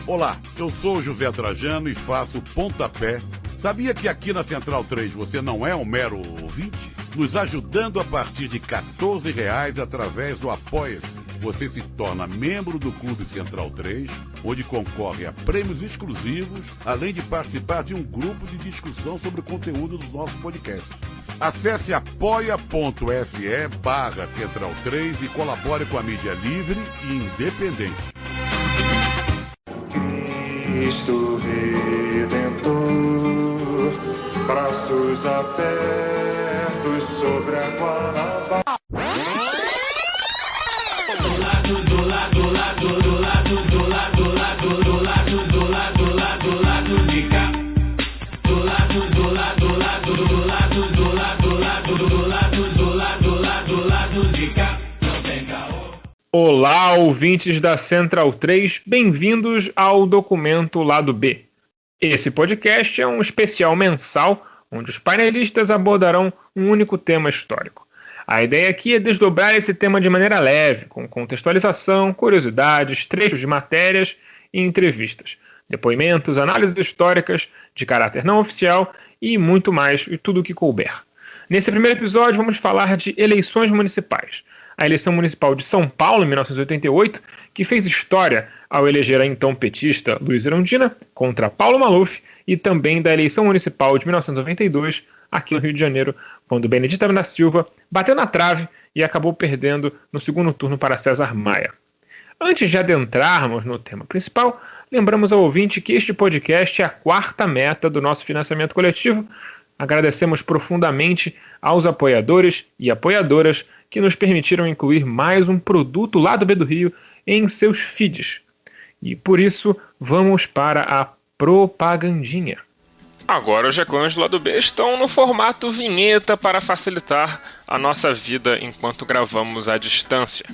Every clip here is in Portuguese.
Olá, eu sou o José Trajano e faço Pontapé. Sabia que aqui na Central 3 você não é um mero ouvinte? Nos ajudando a partir de R$14 através do Apoia-se. Você se torna membro do Clube Central 3, onde concorre a prêmios exclusivos, além de participar de um grupo de discussão sobre o conteúdo dos nossos podcasts. Acesse apoia.se/Central 3 e colabore com a mídia livre e independente. Cristo Redentor, braços abertos sobre a Guanabara. Olá, ouvintes da Central 3, bem-vindos ao documento Lado B. Esse podcast é um especial mensal onde os painelistas abordarão um único tema histórico. A ideia aqui é desdobrar esse tema de maneira leve, com contextualização, curiosidades, trechos de matérias e entrevistas, depoimentos, análises históricas de caráter não oficial e muito mais, e tudo o que couber. Nesse primeiro episódio vamos falar de eleições municipais. A eleição municipal de São Paulo, em 1988, que fez história ao eleger a então petista Luiza Erundina contra Paulo Maluf, e também da eleição municipal de 1992, aqui no Rio de Janeiro, quando Benedita da Silva bateu na trave e acabou perdendo no segundo turno para César Maia. Antes de adentrarmos no tema principal, lembramos ao ouvinte que este podcast é a quarta meta do nosso financiamento coletivo. Agradecemos profundamente aos apoiadores e apoiadoras que nos permitiram incluir mais um produto Lado B do Rio em seus feeds. E por isso, vamos para a propagandinha. Agora os reclames do Lado B estão no formato vinheta para facilitar a nossa vida enquanto gravamos à distância.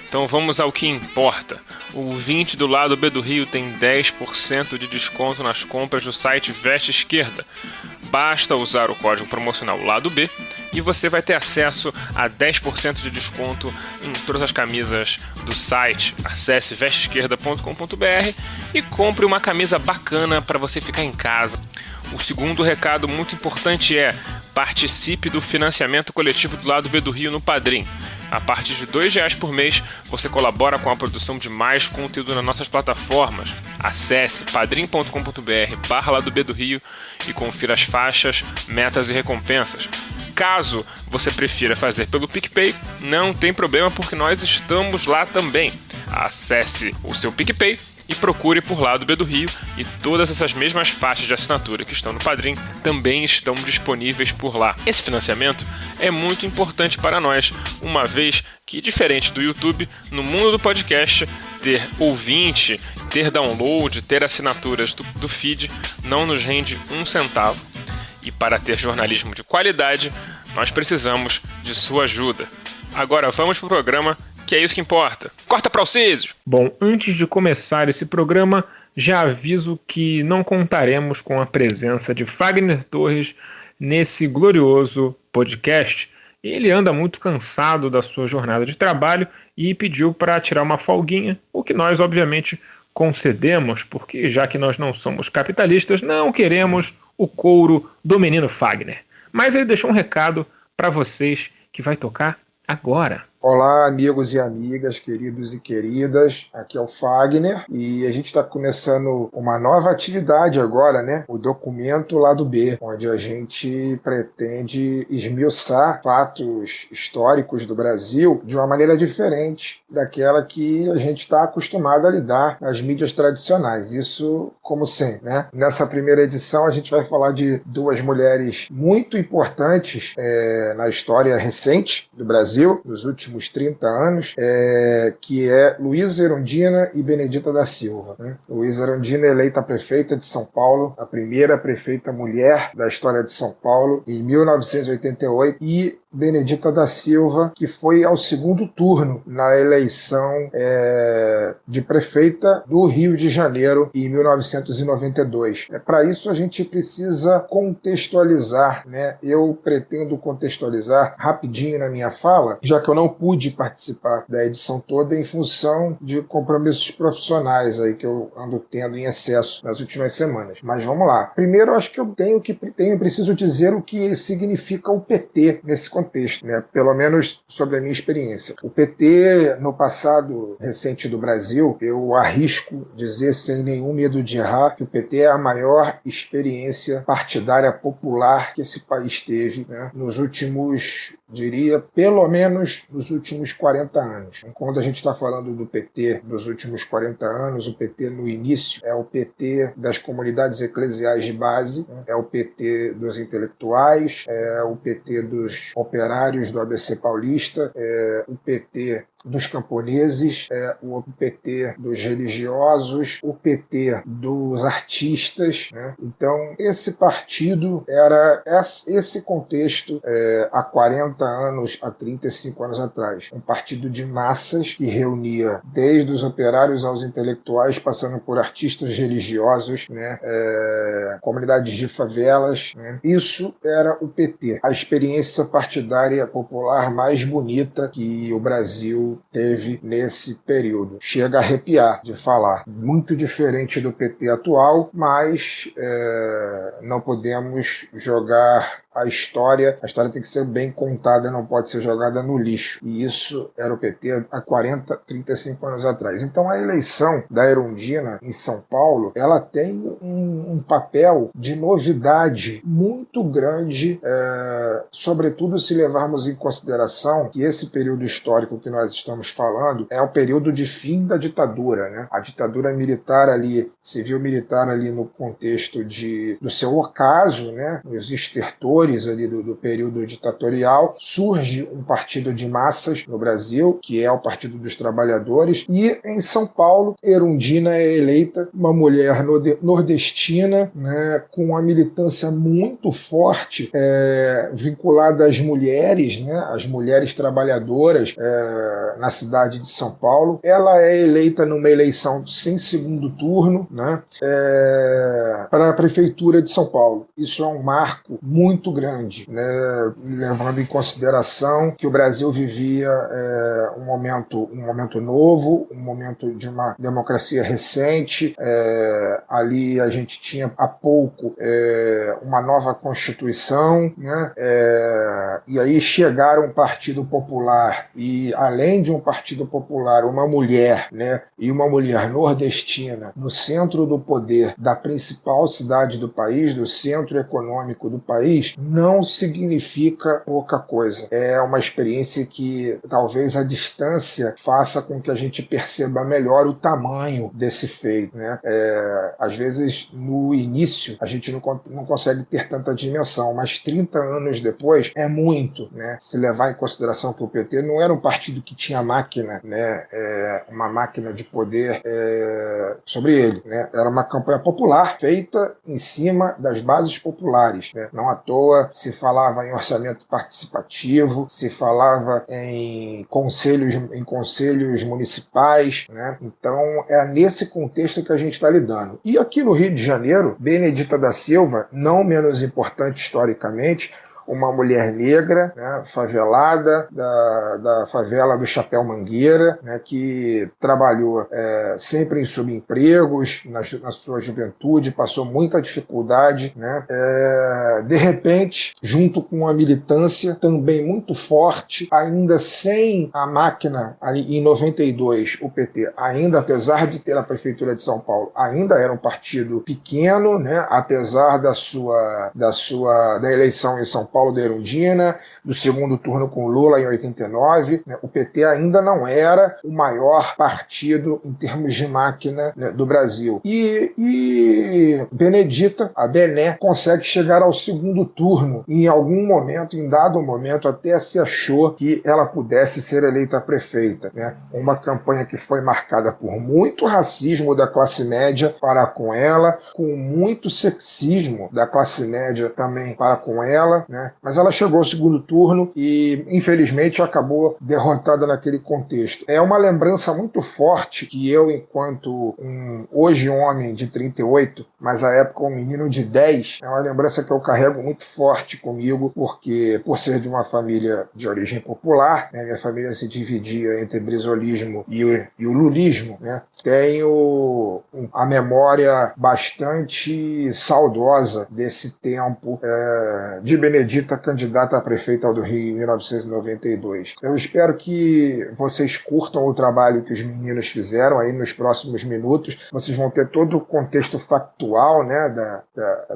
Então vamos ao que importa. O ouvinte do Lado B do Rio tem 10% de desconto nas compras do site Veste Esquerda. Basta usar o código promocional Lado B e você vai ter acesso a 10% de desconto em todas as camisas do site. Acesse vesteesquerda.com.br e compre uma camisa bacana para você ficar em casa. O segundo recado muito importante é: participe do financiamento coletivo do Lado B do Rio no Padrim. A partir de R$2 por mês, você colabora com a produção de mais conteúdo nas nossas plataformas. Acesse padrim.com.br/Lado B do Rio e confira as faixas, metas e recompensas. Caso você prefira fazer pelo PicPay, não tem problema porque nós estamos lá também. Acesse o seu PicPay e procure por Lado B do Rio, e todas essas mesmas faixas de assinatura que estão no Padrim também estão disponíveis por lá. Esse financiamento é muito importante para nós, uma vez que, diferente do YouTube, no mundo do podcast, ter ouvinte, ter download, ter assinaturas do feed não nos rende um centavo. E para ter jornalismo de qualidade, nós precisamos de sua ajuda. Agora vamos para o programa, que é isso que importa. Corta para o Císio! Bom, antes de começar esse programa, já aviso que não contaremos com a presença de Fagner Torres nesse glorioso podcast. Ele anda muito cansado da sua jornada de trabalho e pediu para tirar uma folguinha, o que nós, obviamente, concedemos, porque já que nós não somos capitalistas, não queremos o couro do menino Fagner. Mas ele deixou um recado para vocês que vai tocar agora. Olá, amigos e amigas, queridos e queridas, aqui é o Fagner e a gente está começando uma nova atividade agora, né? O documento Lado B, onde a gente pretende esmiuçar fatos históricos do Brasil de uma maneira diferente daquela que a gente está acostumado a lidar nas mídias tradicionais. Isso, como sempre, né? Nessa primeira edição a gente vai falar de duas mulheres muito importantes na história recente do Brasil, nos últimos 30 anos, que é Luiza Erundina e Benedita da Silva, né? Luiza Erundina eleita prefeita de São Paulo, a primeira prefeita mulher da história de São Paulo, em 1988, e Benedita da Silva, que foi ao segundo turno na eleição de prefeita do Rio de Janeiro em 1992. Para isso a gente precisa contextualizar, né? Eu pretendo contextualizar rapidinho na minha fala, já que eu não pude participar da edição toda em função de compromissos profissionais aí que eu ando tendo em excesso nas últimas semanas. Mas vamos lá. Primeiro, eu acho que eu preciso dizer o que significa o PT nesse contexto, né? Pelo menos sobre a minha experiência. O PT, no passado recente do Brasil, eu arrisco dizer sem nenhum medo de errar que o PT é a maior experiência partidária popular que esse país teve, né, nos últimos, diria, pelo menos nos últimos 40 anos. Quando a gente está falando do PT dos últimos 40 anos, o PT no início é o PT das comunidades eclesiais de base, né, é o PT dos intelectuais, é o PT dos operários do ABC Paulista, é o PT dos camponeses, o PT dos religiosos, o PT dos artistas, né? Então, esse partido era esse contexto há 40 anos, há 35 anos atrás. Um partido de massas que reunia desde os operários aos intelectuais, passando por artistas religiosos, né? Comunidades de favelas, né? Isso era o PT, a experiência partidária popular mais bonita que o Brasil teve nesse período. Chega a arrepiar de falar. Muito diferente do PT atual, mas não podemos jogar a história tem que ser bem contada, não pode ser jogada no lixo. E isso era o PT há 40, 35 anos atrás. Então a eleição da Erundina em São Paulo, ela tem um papel de novidade muito grande, sobretudo se levarmos em consideração que esse período histórico que nós estamos falando é o período de fim da ditadura, né? A ditadura militar ali, civil-militar ali no contexto do seu ocaso, né? Os estertores ali do período ditatorial, surge um partido de massas no Brasil, que é o Partido dos Trabalhadores, e em São Paulo, Erundina é eleita uma mulher nordestina, né, com uma militância muito forte, vinculada às mulheres, né, às mulheres trabalhadoras na cidade de São Paulo. Ela é eleita numa eleição sem segundo turno, né, para a Prefeitura de São Paulo. Isso é um marco muito grande, né, levando em consideração que o Brasil vivia um momento novo, um momento de uma democracia recente. Ali a gente tinha há pouco uma nova Constituição, né, e aí chegaram um Partido Popular e, além de um Partido Popular, uma mulher, né, e uma mulher nordestina no centro do poder da principal cidade do país, do centro econômico do país, não significa pouca coisa. É uma experiência que talvez a distância faça com que a gente perceba melhor o tamanho desse feito, né? Às vezes, no início, a gente não consegue ter tanta dimensão, mas 30 anos depois é muito, né? Se levar em consideração que o PT não era um partido que tinha máquina, né? Uma máquina de poder sobre ele, né? Era uma campanha popular feita em cima das bases populares, né? Não à toa se falava em orçamento participativo, se falava em conselhos municipais, né? Então é nesse contexto que a gente está lidando. E aqui no Rio de Janeiro, Benedita da Silva, não menos importante historicamente, uma mulher negra, né, favelada, da favela do Chapéu Mangueira, né, que trabalhou sempre em subempregos, na sua juventude, passou muita dificuldade, né, de repente, junto com uma militância também muito forte, ainda sem a máquina, em 92, o PT, ainda apesar de ter a Prefeitura de São Paulo, ainda era um partido pequeno, né, apesar da eleição em São Paulo de Erundina, do segundo turno com Lula em 89, né, o PT ainda não era o maior partido em termos de máquina, né, do Brasil. E Benedita, a Bené, consegue chegar ao segundo turno. Em algum momento, em dado momento, até se achou que ela pudesse ser eleita prefeita, né? Uma campanha que foi marcada por muito racismo da classe média para com ela, com muito sexismo da classe média também para com ela, né? né? Mas ela chegou ao segundo turno e, infelizmente, acabou derrotada naquele contexto. É uma lembrança muito forte que eu, enquanto hoje um homem de 38, mas à época um menino de 10, é uma lembrança que eu carrego muito forte comigo, porque, por ser de uma família de origem popular, né, minha família se dividia entre brizolismo e o lulismo, né? Tenho a memória bastante saudosa desse tempo de Benedita, candidata a prefeita do Rio em 1992. Eu espero que vocês curtam o trabalho que os meninos fizeram aí nos próximos minutos. Vocês vão ter todo o contexto factual, né,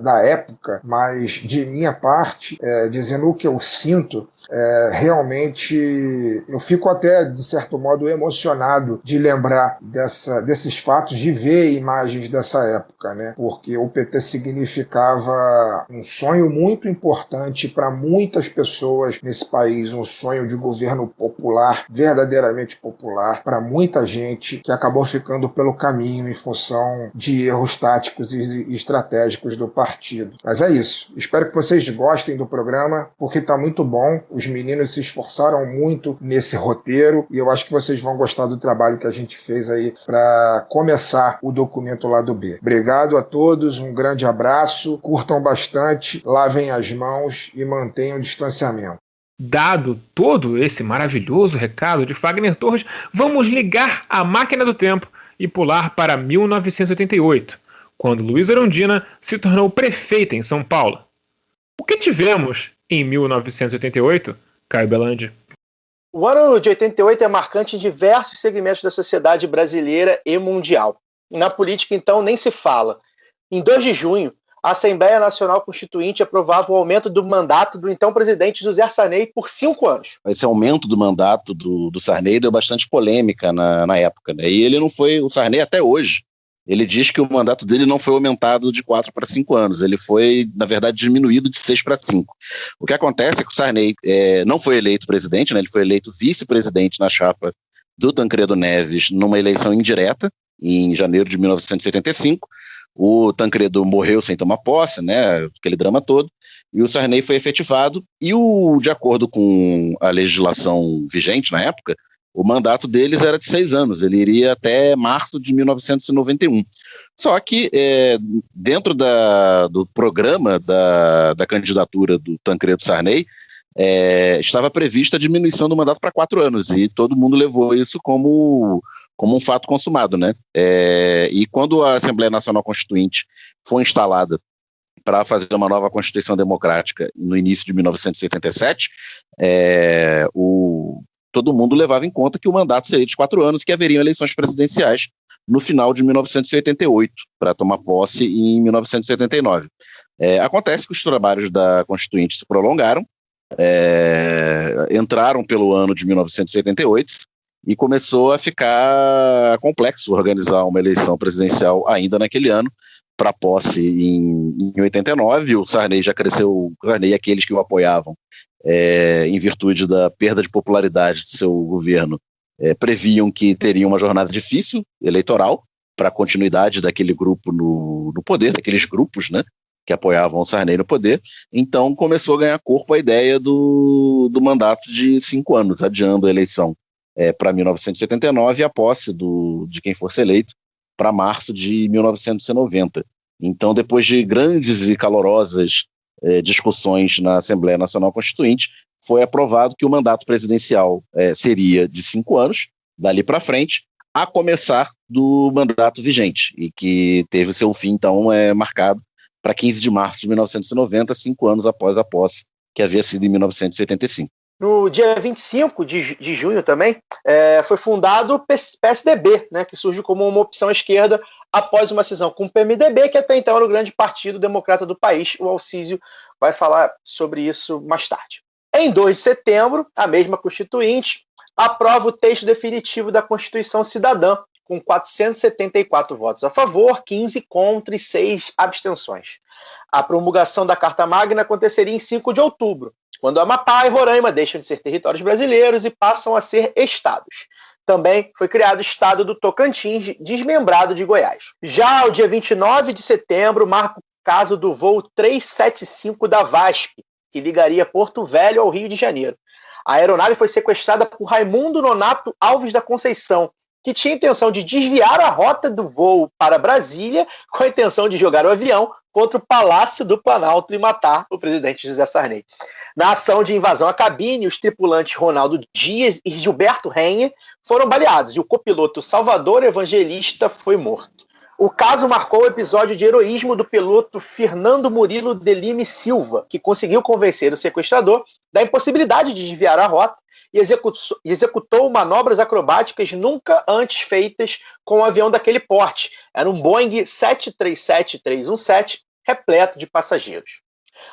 da época, mas de minha parte, dizendo o que eu sinto, realmente eu fico até, de certo modo, emocionado de lembrar desses fatos, de ver imagens dessa época, né? Porque o PT significava um sonho muito importante para muitas pessoas nesse país, um sonho de governo popular, verdadeiramente popular, para muita gente que acabou ficando pelo caminho em função de erros táticos e estratégicos do partido. Mas é isso. Espero que vocês gostem do programa, porque está muito bom. Os meninos se esforçaram muito nesse roteiro e eu acho que vocês vão gostar do trabalho que a gente fez aí para começar o documento Lado B. Obrigado a todos, um grande abraço, curtam bastante, lavem as mãos e mantenham o distanciamento. Dado todo esse maravilhoso recado de Fagner Torres, vamos ligar a máquina do tempo e pular para 1988, quando Luiza Erundina se tornou prefeita em São Paulo. O que tivemos em 1988, Caio Belandi? O ano de 88 é marcante em diversos segmentos da sociedade brasileira e mundial. E na política, então, nem se fala. Em 2 de junho, a Assembleia Nacional Constituinte aprovava o aumento do mandato do então presidente José Sarney por 5 anos. Esse aumento do mandato do Sarney deu bastante polêmica na época, né? E ele não foi, o Sarney até hoje, ele diz que o mandato dele não foi aumentado de 4 para 5 anos, ele foi, na verdade, diminuído de 6 para 5. O que acontece é que o Sarney não foi eleito presidente, né? Ele foi eleito vice-presidente na chapa do Tancredo Neves numa eleição indireta, em janeiro de 1985. O Tancredo morreu sem tomar posse, né? Aquele drama todo, e o Sarney foi efetivado, e de acordo com a legislação vigente na época, o mandato deles era de 6 anos, ele iria até março de 1991. Só que dentro do programa da candidatura do Tancredo Sarney, estava prevista a diminuição do mandato para 4 anos, e todo mundo levou isso como um fato consumado, né? E quando a Assembleia Nacional Constituinte foi instalada para fazer uma nova Constituição Democrática no início de 1987, todo mundo levava em conta que o mandato seria de 4 anos, que haveriam eleições presidenciais no final de 1988, para tomar posse em 1989. Acontece que os trabalhos da Constituinte se prolongaram, entraram pelo ano de 1988, e começou a ficar complexo organizar uma eleição presidencial ainda naquele ano, para posse em 89, o Sarney já cresceu, o Sarney e aqueles que o apoiavam, em virtude da perda de popularidade de seu governo, previam que teria uma jornada difícil eleitoral para a continuidade daquele grupo no poder, daqueles grupos, né, que apoiavam o Sarney no poder. Então começou a ganhar corpo a ideia do mandato de 5 anos, adiando a eleição para 1989 e a posse de quem fosse eleito para março de 1990. Então, depois de grandes e calorosas discussões na Assembleia Nacional Constituinte, foi aprovado que o mandato presidencial seria de 5 anos, dali para frente, a começar do mandato vigente, e que teve seu fim, então, marcado para 15 de março de 1990, 5 anos após a posse, que havia sido em 1985. No dia 25 de junho também, foi fundado o PSDB, né, que surge como uma opção à esquerda após uma cisão com o PMDB, que até então era o grande partido democrata do país. O Alcísio vai falar sobre isso mais tarde. Em 2 de setembro, a mesma Constituinte aprova o texto definitivo da Constituição Cidadã, com 474 votos a favor, 15 contra e 6 abstenções. A promulgação da Carta Magna aconteceria em 5 de outubro, quando Amapá e Roraima deixam de ser territórios brasileiros e passam a ser estados. Também foi criado o estado do Tocantins, desmembrado de Goiás. Já o dia 29 de setembro marca o caso do voo 375 da VASP, que ligaria Porto Velho ao Rio de Janeiro. A aeronave foi sequestrada por Raimundo Nonato Alves da Conceição, que tinha a intenção de desviar a rota do voo para Brasília com a intenção de jogar o avião contra o Palácio do Planalto e matar o presidente José Sarney. Na ação de invasão à cabine, os tripulantes Ronaldo Dias e Gilberto Renhe foram baleados e o copiloto Salvador Evangelista foi morto. O caso marcou o episódio de heroísmo do piloto Fernando Murilo de Lime Silva, que conseguiu convencer o sequestrador da impossibilidade de desviar a rota e executou manobras acrobáticas nunca antes feitas com um avião daquele porte. Era um Boeing 737-317 repleto de passageiros.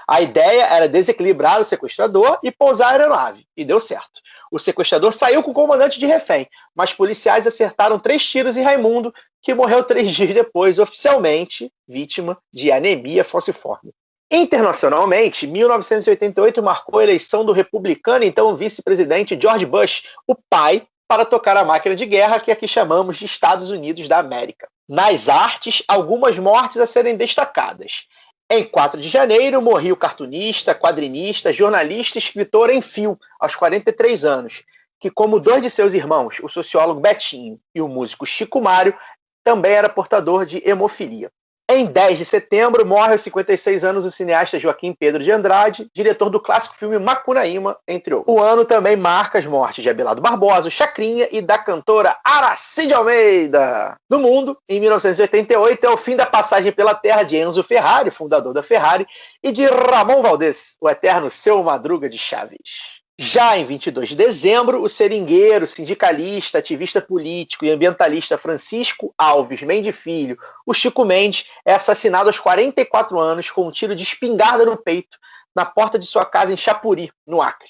A ideia era desequilibrar o sequestrador e pousar a aeronave, e deu certo. O sequestrador saiu com o comandante de refém, mas policiais acertaram 3 tiros em Raimundo, que morreu 3 dias depois, oficialmente vítima de anemia falciforme. Internacionalmente, 1988 marcou a eleição do republicano e então vice-presidente George Bush, o pai, para tocar a máquina de guerra que aqui chamamos de Estados Unidos da América. Nas artes, algumas mortes a serem destacadas. Em 4 de janeiro, morreu o cartunista, quadrinista, jornalista e escritor em fio, aos 43 anos, que, como 2 de seus irmãos, o sociólogo Betinho e o músico Chico Mário, também era portador de hemofilia. Em 10 de setembro, morre aos 56 anos o cineasta Joaquim Pedro de Andrade, diretor do clássico filme Macunaíma, entre outros. O ano também marca as mortes de Abelardo Barbosa, o Chacrinha e da cantora Aracide Almeida. No mundo, em 1988, é o fim da passagem pela terra de Enzo Ferrari, fundador da Ferrari, e de Ramon Valdez, o eterno Seu Madruga de Chaves. Já em 22 de dezembro, o seringueiro, sindicalista, ativista político e ambientalista Francisco Alves Mendes Filho, o Chico Mendes, é assassinado aos 44 anos com um tiro de espingarda no peito na porta de sua casa em Chapuri, no Acre.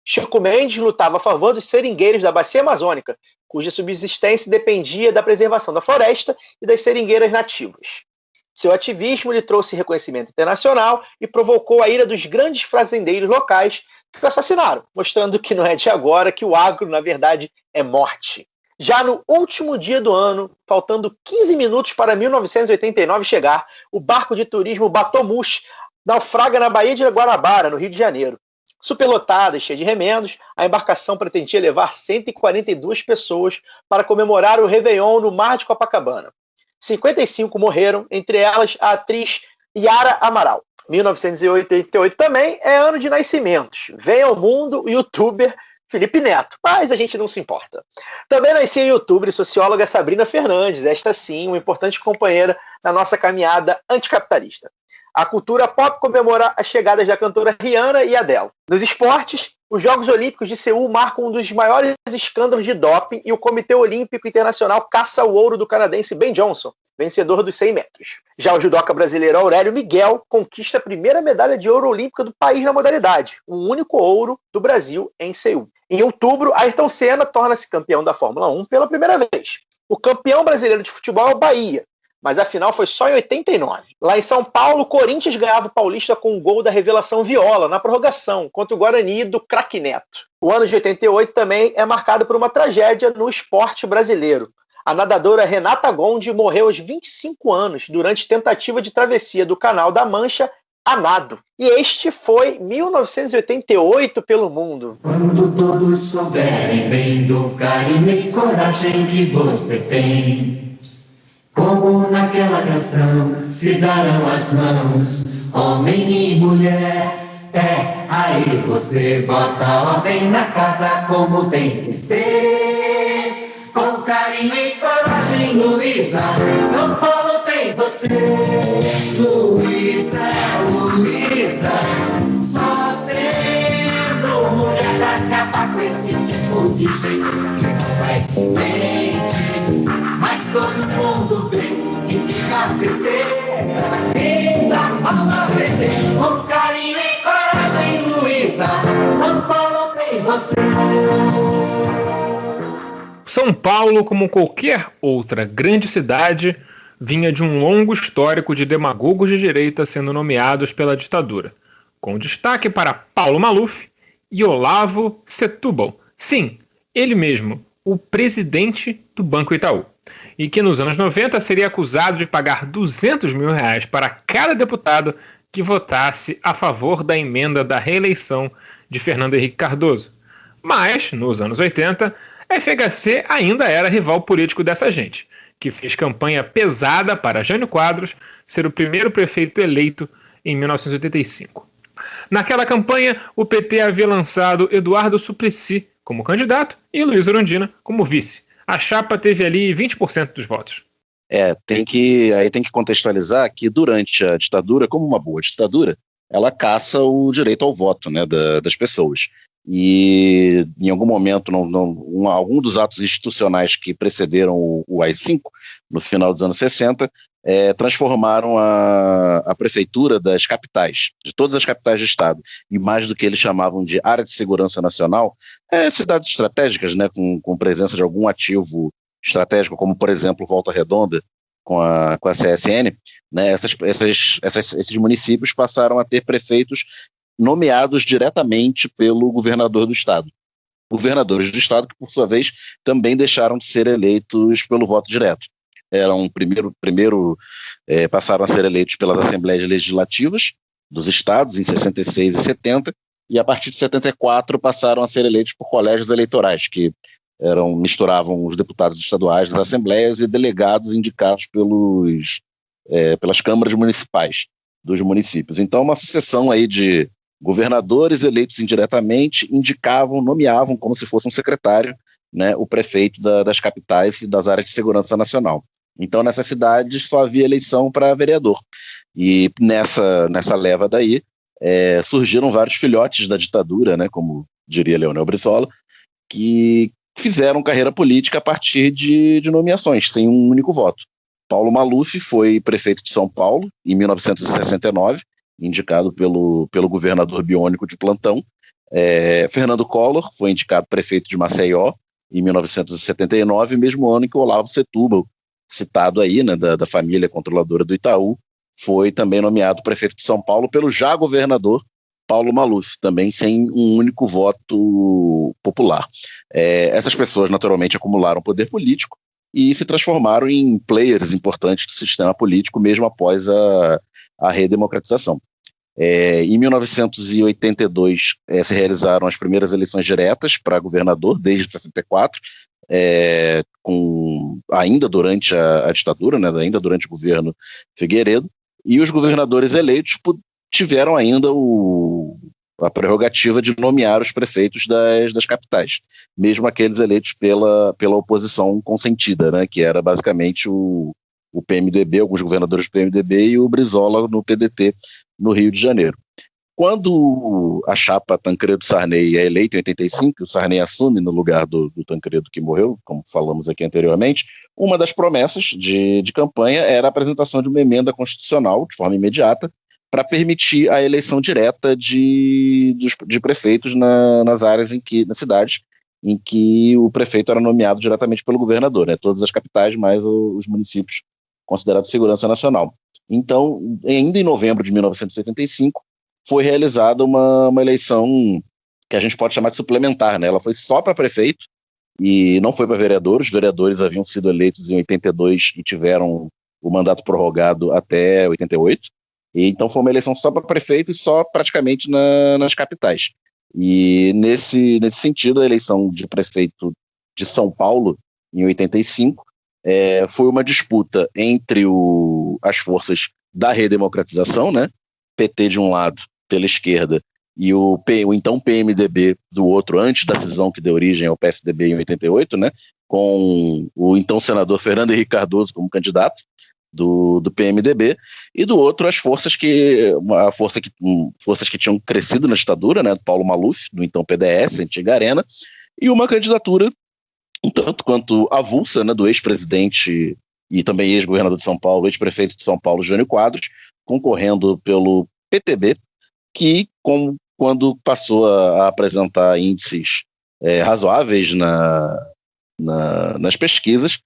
Chico Mendes lutava a favor dos seringueiros da Bacia Amazônica, cuja subsistência dependia da preservação da floresta e das seringueiras nativas. Seu ativismo lhe trouxe reconhecimento internacional e provocou a ira dos grandes fazendeiros locais que o assassinaram, mostrando que não é de agora que o agro, na verdade, é morte. Já no último dia do ano, faltando 15 minutos para 1989 chegar, o barco de turismo Batomush naufraga na Baía de Guanabara, no Rio de Janeiro. Superlotada e cheia de remendos, a embarcação pretendia levar 142 pessoas para comemorar o Réveillon no Mar de Copacabana. 55 morreram, entre elas a atriz Yara Amaral. 1988 também é ano de nascimentos. Vem ao mundo o youtuber Felipe Neto, mas a gente não se importa. Também nascia a youtuber e socióloga Sabrina Fernandes, esta sim, uma importante companheira na nossa caminhada anticapitalista. A cultura pop comemora as chegadas da cantora Rihanna e Adele. Nos esportes, os Jogos Olímpicos de Seul marcam um dos maiores escândalos de doping e o Comitê Olímpico Internacional caça o ouro do canadense Ben Johnson, vencedor dos 100 metros. Já o judoca brasileiro Aurélio Miguel conquista a primeira medalha de ouro olímpica do país na modalidade, um único ouro do Brasil em Seul. Em outubro, Ayrton Senna torna-se campeão da Fórmula 1 pela primeira vez. O campeão brasileiro de futebol é o Bahia, mas a final foi só em 89. Lá em São Paulo, o Corinthians ganhava o Paulista com um gol da revelação Viola, na prorrogação, contra o Guarani do craque Neto. O ano de 88 também é marcado por uma tragédia no esporte brasileiro. A nadadora Renata Gondi morreu aos 25 anos durante tentativa de travessia do Canal da Mancha a nado. E este foi 1988 pelo mundo. Quando todos souberem bem do carinho e coragem que você tem, como naquela canção se darão as mãos, homem e mulher. Aí você bota ordem na casa como tem que ser. Com carinho e coragem, Luísa, São Paulo tem você. Luísa, Luísa, só sendo mulher pra acabar com esse tipo de jeito que não é mente. Mas todo mundo vê e fica perfeita. E dá fala vender. Com carinho e coragem, Luísa, São Paulo tem você. São Paulo, como qualquer outra grande cidade, vinha de um longo histórico de demagogos de direita sendo nomeados pela ditadura, com destaque para Paulo Maluf e Olavo Setúbal. Sim, ele mesmo, o presidente do Banco Itaú, e que nos anos 90 seria acusado de pagar R$200 mil para cada deputado que votasse a favor da emenda da reeleição de Fernando Henrique Cardoso. Mas, nos anos 80, a FHC ainda era rival político dessa gente, que fez campanha pesada para Jânio Quadros ser o primeiro prefeito eleito em 1985. Naquela campanha, o PT havia lançado Eduardo Suplicy como candidato e Luiz Erundina como vice. A chapa teve ali 20% dos votos. Tem que contextualizar que durante a ditadura, como uma boa ditadura, ela caça o direito ao voto, né, das pessoas. E em algum momento, algum dos atos institucionais que precederam o AI-5, no final dos anos 60, transformaram a prefeitura das capitais, de todas as capitais do estado, e mais do que eles chamavam de área de segurança nacional, cidades estratégicas, né, com presença de algum ativo estratégico, como, por exemplo, Volta Redonda, com a CSN, né, esses municípios passaram a ter prefeitos nomeados diretamente pelo governador do estado. Governadores do estado que, por sua vez, também deixaram de ser eleitos pelo voto direto. Passaram a ser eleitos pelas assembleias legislativas dos estados em 66 e 70, e a partir de 74 passaram a ser eleitos por colégios eleitorais, que misturavam os deputados estaduais das assembleias e delegados indicados pelas câmaras municipais dos municípios. Então, uma sucessão aí de governadores eleitos indiretamente nomeavam como se fosse um secretário, né, o prefeito das capitais e das áreas de segurança nacional. Então, nessas cidades só havia eleição para vereador. E nessa leva daí surgiram vários filhotes da ditadura, né, como diria Leonel Brizola, que fizeram carreira política a partir de nomeações, sem um único voto. Paulo Maluf foi prefeito de São Paulo em 1969, indicado pelo governador biônico de plantão. Fernando Collor foi indicado prefeito de Maceió em 1979, mesmo ano em que Olavo Setúbal, citado aí, né, da família controladora do Itaú, foi também nomeado prefeito de São Paulo pelo já governador Paulo Maluf, também sem um único voto popular. Essas pessoas naturalmente acumularam poder político e se transformaram em players importantes do sistema político mesmo após a redemocratização. Em 1982 se realizaram as primeiras eleições diretas para governador, desde 64, ainda durante a ditadura, né, ainda durante o governo Figueiredo, e os governadores eleitos tiveram ainda a prerrogativa de nomear os prefeitos das capitais, mesmo aqueles eleitos pela oposição consentida, né, que era basicamente o PMDB, alguns governadores do PMDB e o Brizola no PDT no Rio de Janeiro. Quando a chapa Tancredo Sarney é eleita em 85, o Sarney assume no lugar do Tancredo que morreu, como falamos aqui anteriormente, uma das promessas de campanha era a apresentação de uma emenda constitucional de forma imediata para permitir a eleição direta de prefeitos nas áreas nas cidades em que o prefeito era nomeado diretamente pelo governador, né? Todas as capitais, mais os municípios considerados de segurança nacional. Então, ainda em novembro de 1985, foi realizada uma eleição que a gente pode chamar de suplementar, né? Ela foi só para prefeito e não foi para vereadores. Os vereadores haviam sido eleitos em 82 e tiveram o mandato prorrogado até 88. E então foi uma eleição só para prefeito e só praticamente nas capitais. E nesse sentido, a eleição de prefeito de São Paulo, em 85, foi uma disputa entre as forças da redemocratização, né? PT de um lado, pela esquerda, e o então PMDB do outro, antes da cisão que deu origem ao PSDB em 88, né? Com o então senador Fernando Henrique Cardoso como candidato do PMDB, e do outro as forças que tinham crescido na ditadura, né, do Paulo Maluf, do então PDS, antiga Arena, e uma candidatura um tanto quanto avulsa, né, do ex-presidente e também ex-governador de São Paulo, ex-prefeito de São Paulo, Jânio Quadros, concorrendo pelo PTB, que quando passou a apresentar índices razoáveis nas pesquisas,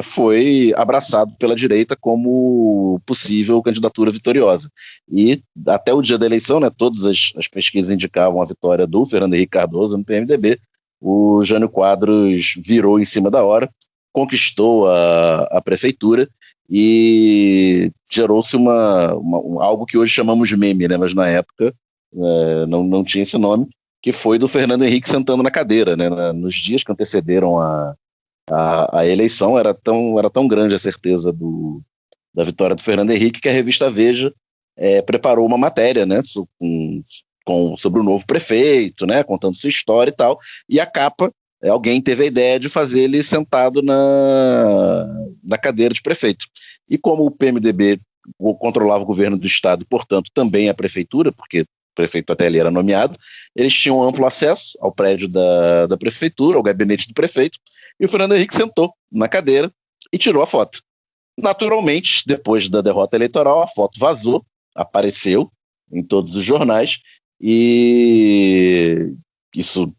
foi abraçado pela direita como possível candidatura vitoriosa. E até o dia da eleição, né, todas as pesquisas indicavam a vitória do Fernando Henrique Cardoso no PMDB. O Jânio Quadros virou em cima da hora, conquistou a prefeitura e gerou-se algo que hoje chamamos de meme, né? Mas na época não tinha esse nome, que foi do Fernando Henrique sentando na cadeira, né? Nos dias que antecederam a eleição, era tão grande a certeza da vitória do Fernando Henrique que a revista Veja preparou uma matéria, né? Sobre o novo prefeito, né? Contando sua história e tal, e a capa, alguém teve a ideia de fazer ele sentado na cadeira de prefeito. E como o PMDB controlava o governo do estado, portanto, também a prefeitura, porque o prefeito até ali era nomeado, eles tinham amplo acesso ao prédio da prefeitura, ao gabinete do prefeito, e o Fernando Henrique sentou na cadeira e tirou a foto. Naturalmente, depois da derrota eleitoral, a foto vazou, apareceu em todos os jornais, e isso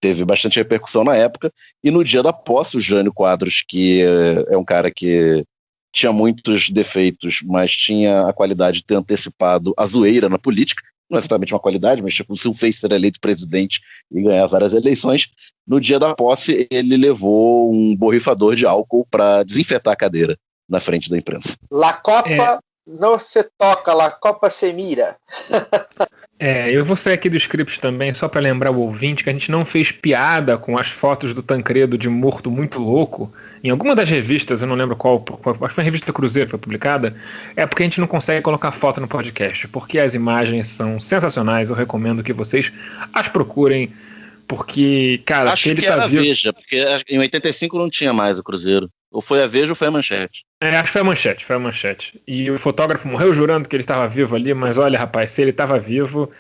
teve bastante repercussão na época, e no dia da posse, o Jânio Quadros, que é um cara que tinha muitos defeitos, mas tinha a qualidade de ter antecipado a zoeira na política, não é exatamente uma qualidade, mas tipo, se o fez ser eleito presidente e ganhar várias eleições, no dia da posse ele levou um borrifador de álcool para desinfetar a cadeira na frente da imprensa. La Copa não se toca, La Copa se mira. Eu vou sair aqui do script também, só para lembrar o ouvinte que a gente não fez piada com as fotos do Tancredo de morto muito louco. Em alguma das revistas, eu não lembro qual, acho que foi a revista Cruzeiro que foi publicada, é porque a gente não consegue colocar foto no podcast, porque as imagens são sensacionais, eu recomendo que vocês as procurem, porque, cara, acho se ele que tá era vivo... Veja, porque em 85 não tinha mais o Cruzeiro. Ou foi a Veja ou foi a Manchete. Acho que foi a manchete. E o fotógrafo morreu jurando que ele estava vivo ali, mas olha, rapaz, se ele estava vivo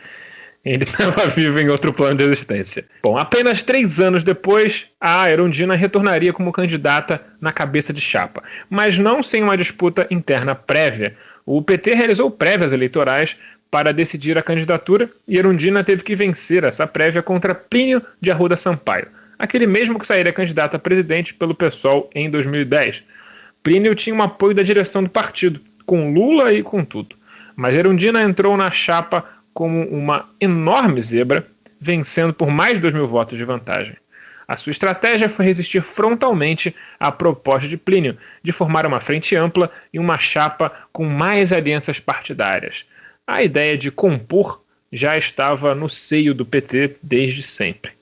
em outro plano de existência. Bom, apenas 3 anos depois, a Erundina retornaria como candidata na cabeça de chapa, mas não sem uma disputa interna prévia. O PT realizou prévias eleitorais para decidir a candidatura e Erundina teve que vencer essa prévia contra Plínio de Arruda Sampaio, aquele mesmo que sairia candidato a presidente pelo PSOL em 2010. Plínio tinha um apoio da direção do partido, com Lula e com tudo. Mas Erundina entrou na chapa como uma enorme zebra, vencendo por mais de 2.000 votos de vantagem. A sua estratégia foi resistir frontalmente à proposta de Plínio de formar uma frente ampla e uma chapa com mais alianças partidárias. A ideia de compor já estava no seio do PT desde sempre.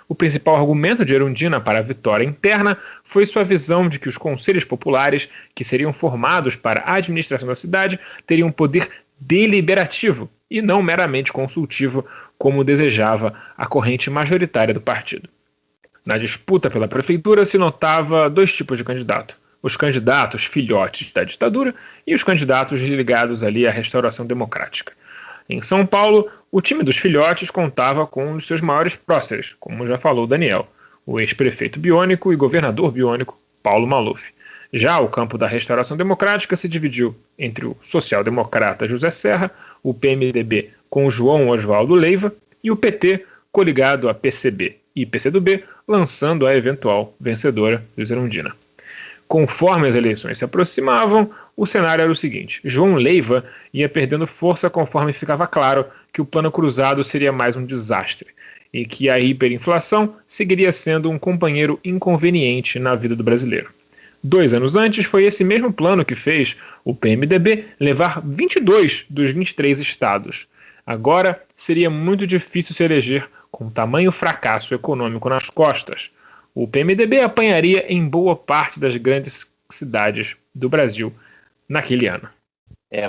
O principal argumento de Erundina para a vitória interna foi sua visão de que os conselhos populares, que seriam formados para a administração da cidade, teriam poder deliberativo e não meramente consultivo, como desejava a corrente majoritária do partido. Na disputa pela prefeitura se notava 2 tipos de candidato: os candidatos filhotes da ditadura e os candidatos ligados ali à restauração democrática. Em São Paulo, o time dos filhotes contava com um dos seus maiores próceres, como já falou Daniel, o ex-prefeito biônico e governador biônico Paulo Maluf. Já o campo da restauração democrática se dividiu entre o social-democrata José Serra, o PMDB com João Oswaldo Leiva e o PT coligado a PCB e PCdoB, lançando a eventual vencedora, Luiza Erundina. Conforme as eleições se aproximavam, o cenário era o seguinte: João Leiva ia perdendo força conforme ficava claro que o plano cruzado seria mais um desastre e que a hiperinflação seguiria sendo um companheiro inconveniente na vida do brasileiro. 2 anos antes, foi esse mesmo plano que fez o PMDB levar 22 dos 23 estados. Agora, seria muito difícil se eleger com tamanho fracasso econômico nas costas. O PMDB apanharia em boa parte das grandes cidades do Brasil naquele ano.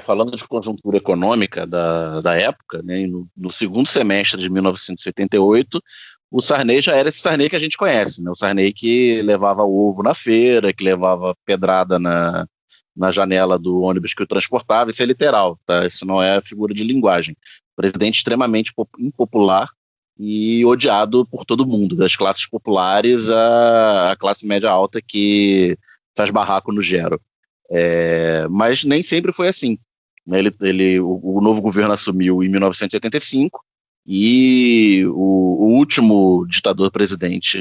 Falando de conjuntura econômica da época, né, no segundo semestre de 1988, o Sarney já era esse Sarney que a gente conhece, né, o Sarney que levava ovo na feira, que levava pedrada na janela do ônibus que o transportava. Isso é literal, tá? Isso não é figura de linguagem. Presidente extremamente impopular e odiado por todo mundo, das classes populares à classe média alta que faz barraco no Gero. Mas nem sempre foi assim. O novo governo assumiu em 1985 e o último ditador-presidente,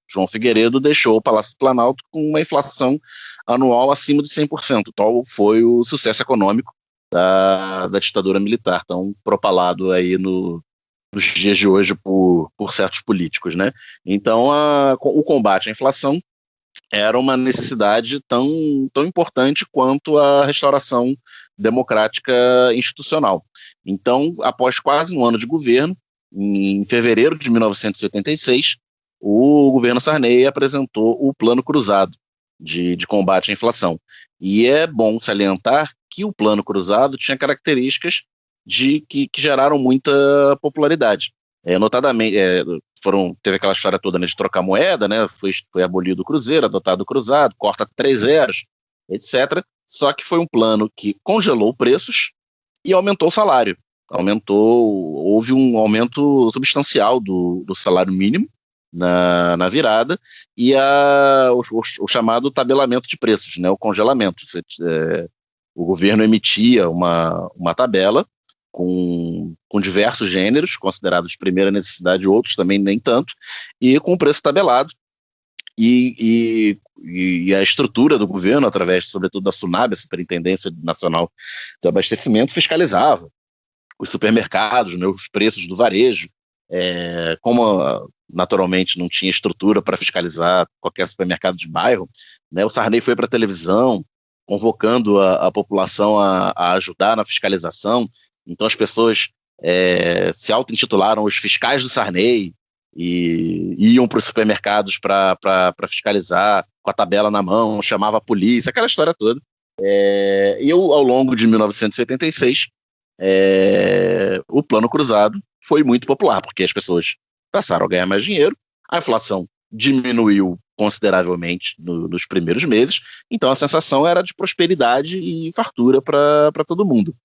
João Figueiredo, deixou o Palácio do Planalto com uma inflação anual acima de 100%. Tal foi o sucesso econômico da ditadura militar, tão propalado aí nos dias de hoje por certos políticos, né? Então, o combate à inflação era uma necessidade tão importante quanto a restauração democrática institucional. Então, após quase um ano de governo, em fevereiro de 1986, o governo Sarney apresentou o Plano Cruzado de combate à inflação. E é bom salientar que o Plano Cruzado tinha características que geraram muita popularidade. Notadamente, teve aquela história toda, né, de trocar moeda, né, foi abolido o Cruzeiro, adotado o Cruzado, corta 3 zeros, etc. Só que foi um plano que congelou preços e aumentou o salário. Houve um aumento substancial do salário mínimo na virada, e o chamado tabelamento de preços, né, o congelamento. O governo emitia uma tabela com diversos gêneros, considerados de primeira necessidade, outros também nem tanto, e com o preço tabelado, e a estrutura do governo, através, sobretudo, da SUNAB, a Superintendência Nacional do Abastecimento, fiscalizava os supermercados, né, os preços do varejo. Como naturalmente não tinha estrutura para fiscalizar qualquer supermercado de bairro, né, o Sarney foi para a televisão, convocando a população a ajudar na fiscalização. Então as pessoas se auto-intitularam os fiscais do Sarney e iam para os supermercados para fiscalizar, com a tabela na mão, chamava a polícia, aquela história toda. E ao longo de 1986, o Plano Cruzado foi muito popular, porque as pessoas passaram a ganhar mais dinheiro, a inflação diminuiu consideravelmente nos primeiros meses, então a sensação era de prosperidade e fartura para todo mundo.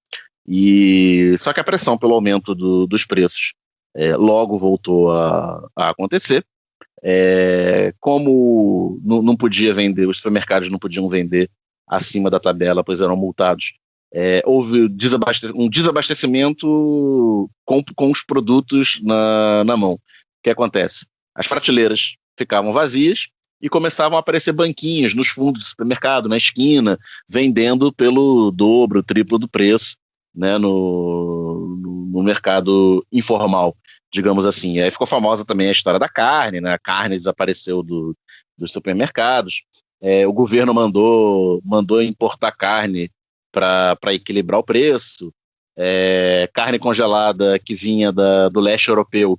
Só que a pressão pelo aumento dos preços logo voltou a acontecer. Como não podia vender, os supermercados não podiam vender acima da tabela, pois eram multados. Houve um desabastecimento com os produtos na mão. O que acontece? As prateleiras ficavam vazias e começavam a aparecer banquinhos nos fundos do supermercado, na esquina, vendendo pelo dobro, triplo do preço, né, no mercado informal, digamos assim. Aí ficou famosa também a história da carne, né? A carne desapareceu dos supermercados. O governo mandou importar carne para equilibrar o preço. Carne congelada que vinha do leste europeu,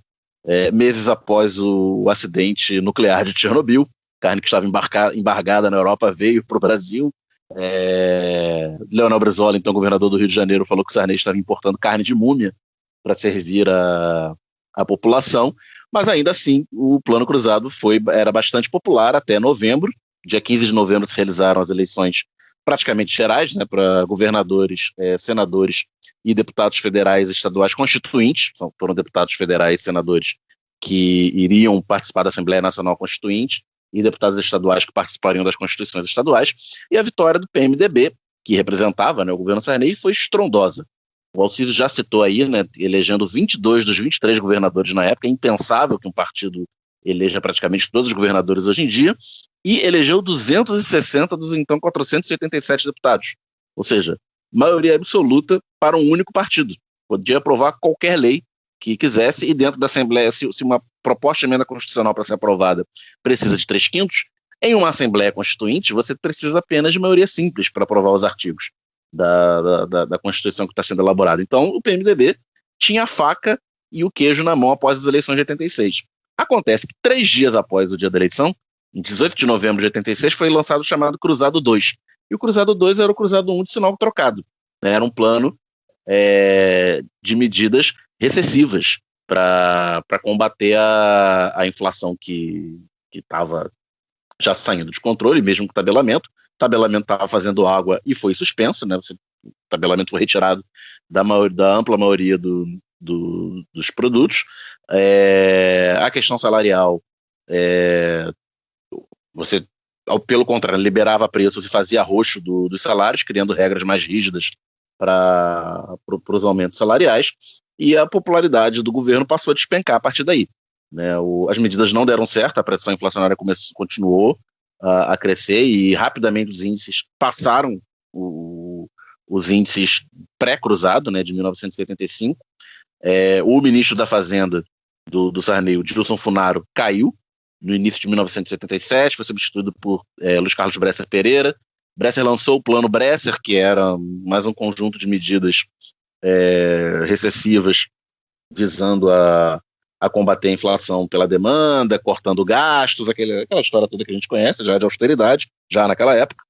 meses após o acidente nuclear de Chernobyl. Carne que estava embargada na Europa veio para o Brasil. Leonel Brizola, então governador do Rio de Janeiro, falou que o Sarney estava importando carne de múmia para servir a população, mas ainda assim o Plano Cruzado era bastante popular até novembro. Dia 15 de novembro se realizaram as eleições praticamente gerais, né, para governadores, senadores e deputados federais e estaduais constituintes. Foram deputados federais e senadores que iriam participar da Assembleia Nacional Constituinte e deputados estaduais que participariam das constituições estaduais, e a vitória do PMDB, que representava, né, o governo Sarney, foi estrondosa. O Alciso já citou aí, né, elegendo 22 dos 23 governadores na época. É impensável que um partido eleja praticamente todos os governadores hoje em dia, e elegeu 260 dos então 487 deputados. Ou seja, maioria absoluta para um único partido. Podia aprovar qualquer lei que quisesse, e dentro da Assembleia, se uma proposta de emenda constitucional para ser aprovada precisa de 3/5, em uma Assembleia Constituinte você precisa apenas de maioria simples para aprovar os artigos da Constituição que está sendo elaborada. Então o PMDB tinha a faca e o queijo na mão após as eleições de 86. Acontece que 3 dias após o dia da eleição, em 18 de novembro de 86, foi lançado o chamado Cruzado 2. E o Cruzado 2 era o Cruzado 1 de sinal trocado. Era um plano de medidas recessivas para combater a inflação que estava já saindo de controle, mesmo com o tabelamento. O tabelamento estava fazendo água e foi suspenso, né? O tabelamento foi retirado da ampla maioria dos produtos. A questão salarial, você, pelo contrário, liberava preços e fazia arroxo dos salários, criando regras mais rígidas para os aumentos salariais, e a popularidade do governo passou a despencar a partir daí, né? As medidas não deram certo, a pressão inflacionária continuou a crescer, e rapidamente os índices passaram os índices pré-cruzado, né, de 1985. O ministro da Fazenda do Sarney, o Gilson Funaro, caiu no início de 1977, foi substituído por Luiz Carlos Bresser Pereira. Bresser lançou o Plano Bresser, que era mais um conjunto de medidas recessivas visando a combater a inflação pela demanda, cortando gastos, aquela história toda que a gente conhece, já de austeridade, já naquela época.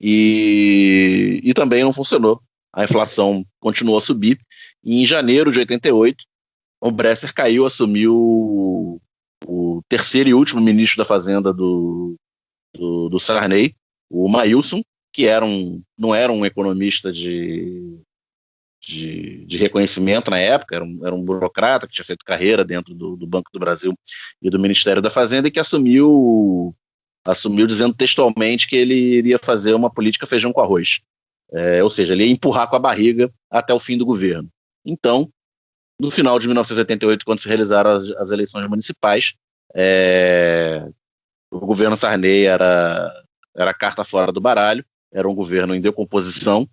E também não funcionou. A inflação continuou a subir. E em janeiro de 88, o Bresser caiu, assumiu o terceiro e último ministro da Fazenda do Sarney, o Maílson, que não era um economista de reconhecimento na época, era um burocrata que tinha feito carreira dentro do Banco do Brasil e do Ministério da Fazenda, e que assumiu dizendo textualmente que ele iria fazer uma política feijão com arroz. Ou seja, ele ia empurrar com a barriga até o fim do governo. Então, no final de 1988, quando se realizaram as eleições municipais, o governo Sarney era carta fora do baralho, era um governo em decomposição,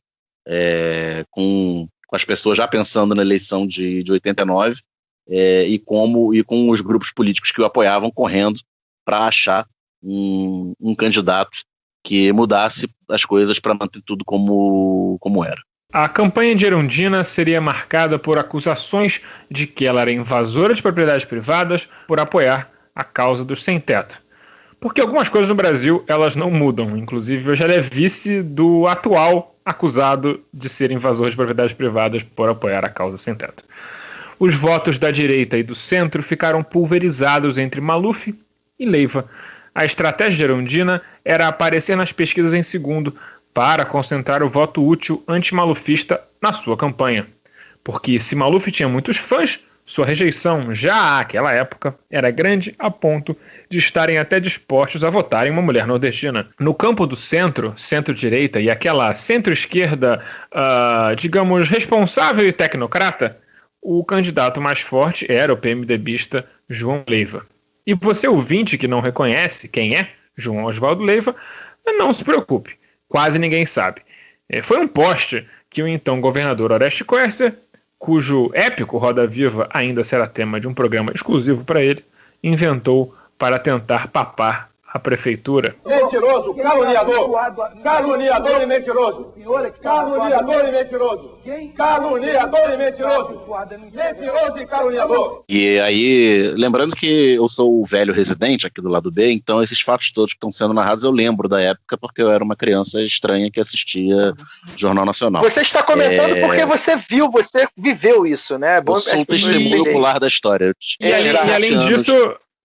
com as pessoas já pensando na eleição de 89, e com os grupos políticos que o apoiavam correndo para achar um candidato que mudasse as coisas para manter tudo como era. A campanha de Erundina seria marcada por acusações de que ela era invasora de propriedades privadas por apoiar a causa dos sem-teto. Porque algumas coisas no Brasil, elas não mudam. Inclusive, hoje ela é vice do atual acusado de ser invasor de propriedades privadas por apoiar a causa sem-teto. Os votos da direita e do centro ficaram pulverizados entre Maluf e Leiva. A estratégia de Erundina era aparecer nas pesquisas em segundo, para concentrar o voto útil antimalufista na sua campanha. Porque se Maluf tinha muitos fãs, sua rejeição, já àquela época, era grande a ponto de estarem até dispostos a votar em uma mulher nordestina. No campo do centro, centro-direita e aquela centro-esquerda, digamos, responsável e tecnocrata, o candidato mais forte era o PMDBista João Leiva. E você, ouvinte, que não reconhece quem é João Oswaldo Leiva, não se preocupe. Quase ninguém sabe. Foi um poste que o então governador Orestes Quércia, cujo épico Roda Viva ainda será tema de um programa exclusivo para ele, inventou para tentar papar a prefeitura. Mentiroso, caluniador, caluniador e mentiroso, caluniador e mentiroso, caluniador e mentiroso, mentiroso e caluniador. E aí, lembrando que eu sou o velho residente aqui do lado B, então esses fatos todos que estão sendo narrados eu lembro da época, porque eu era uma criança estranha que assistia Jornal Nacional. Você está comentando porque você viveu isso, né? Eu sou o testemunho ocular da história. E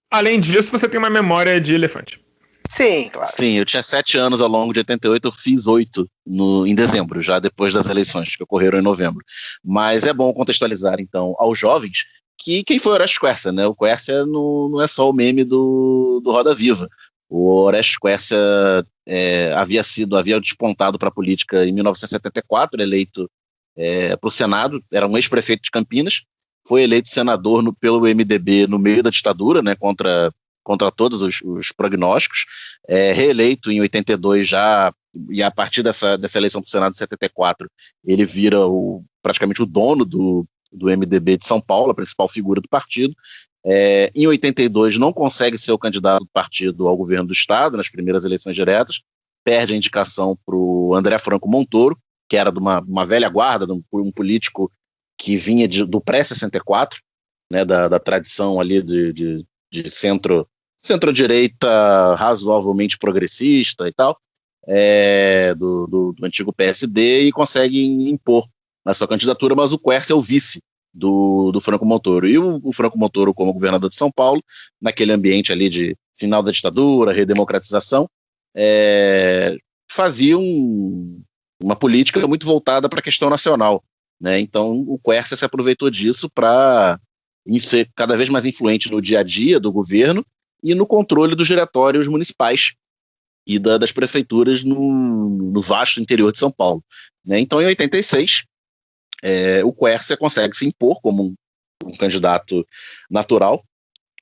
além disso, você tem uma memória de elefante. Sim, claro. Sim, eu tinha 7 anos ao longo de 88, eu fiz 8 em dezembro, já depois das eleições, que ocorreram em novembro. Mas é bom contextualizar, então, aos jovens, que quem foi o Orestes Quércia, né? O Quércia não é só o meme do Roda Viva. O Orestes Quércia havia despontado para a política em 1974, eleito para o Senado, era um ex-prefeito de Campinas, foi eleito senador pelo MDB no meio da ditadura, né, contra todos os prognósticos, reeleito em 82 já, e a partir dessa eleição para o Senado de 74, ele vira praticamente o dono do MDB de São Paulo, a principal figura do partido. Em 82 não consegue ser o candidato do partido ao governo do Estado, nas primeiras eleições diretas, perde a indicação para o André Franco Montoro, que era de uma velha guarda, um político que vinha do pré-64, né, da tradição ali de centro-direita razoavelmente progressista e tal, do antigo PSD, e consegue impor na sua candidatura, mas o Quércia é o vice do Franco Montoro. E o Franco Montoro, como governador de São Paulo, naquele ambiente ali de final da ditadura, redemocratização, fazia uma política muito voltada para a questão nacional, né? Então o Quércia se aproveitou disso para ser cada vez mais influente no dia a dia do governo e no controle dos diretórios municipais e das prefeituras no vasto interior de São Paulo, né? Então em 86 o Quércia consegue se impor como um candidato natural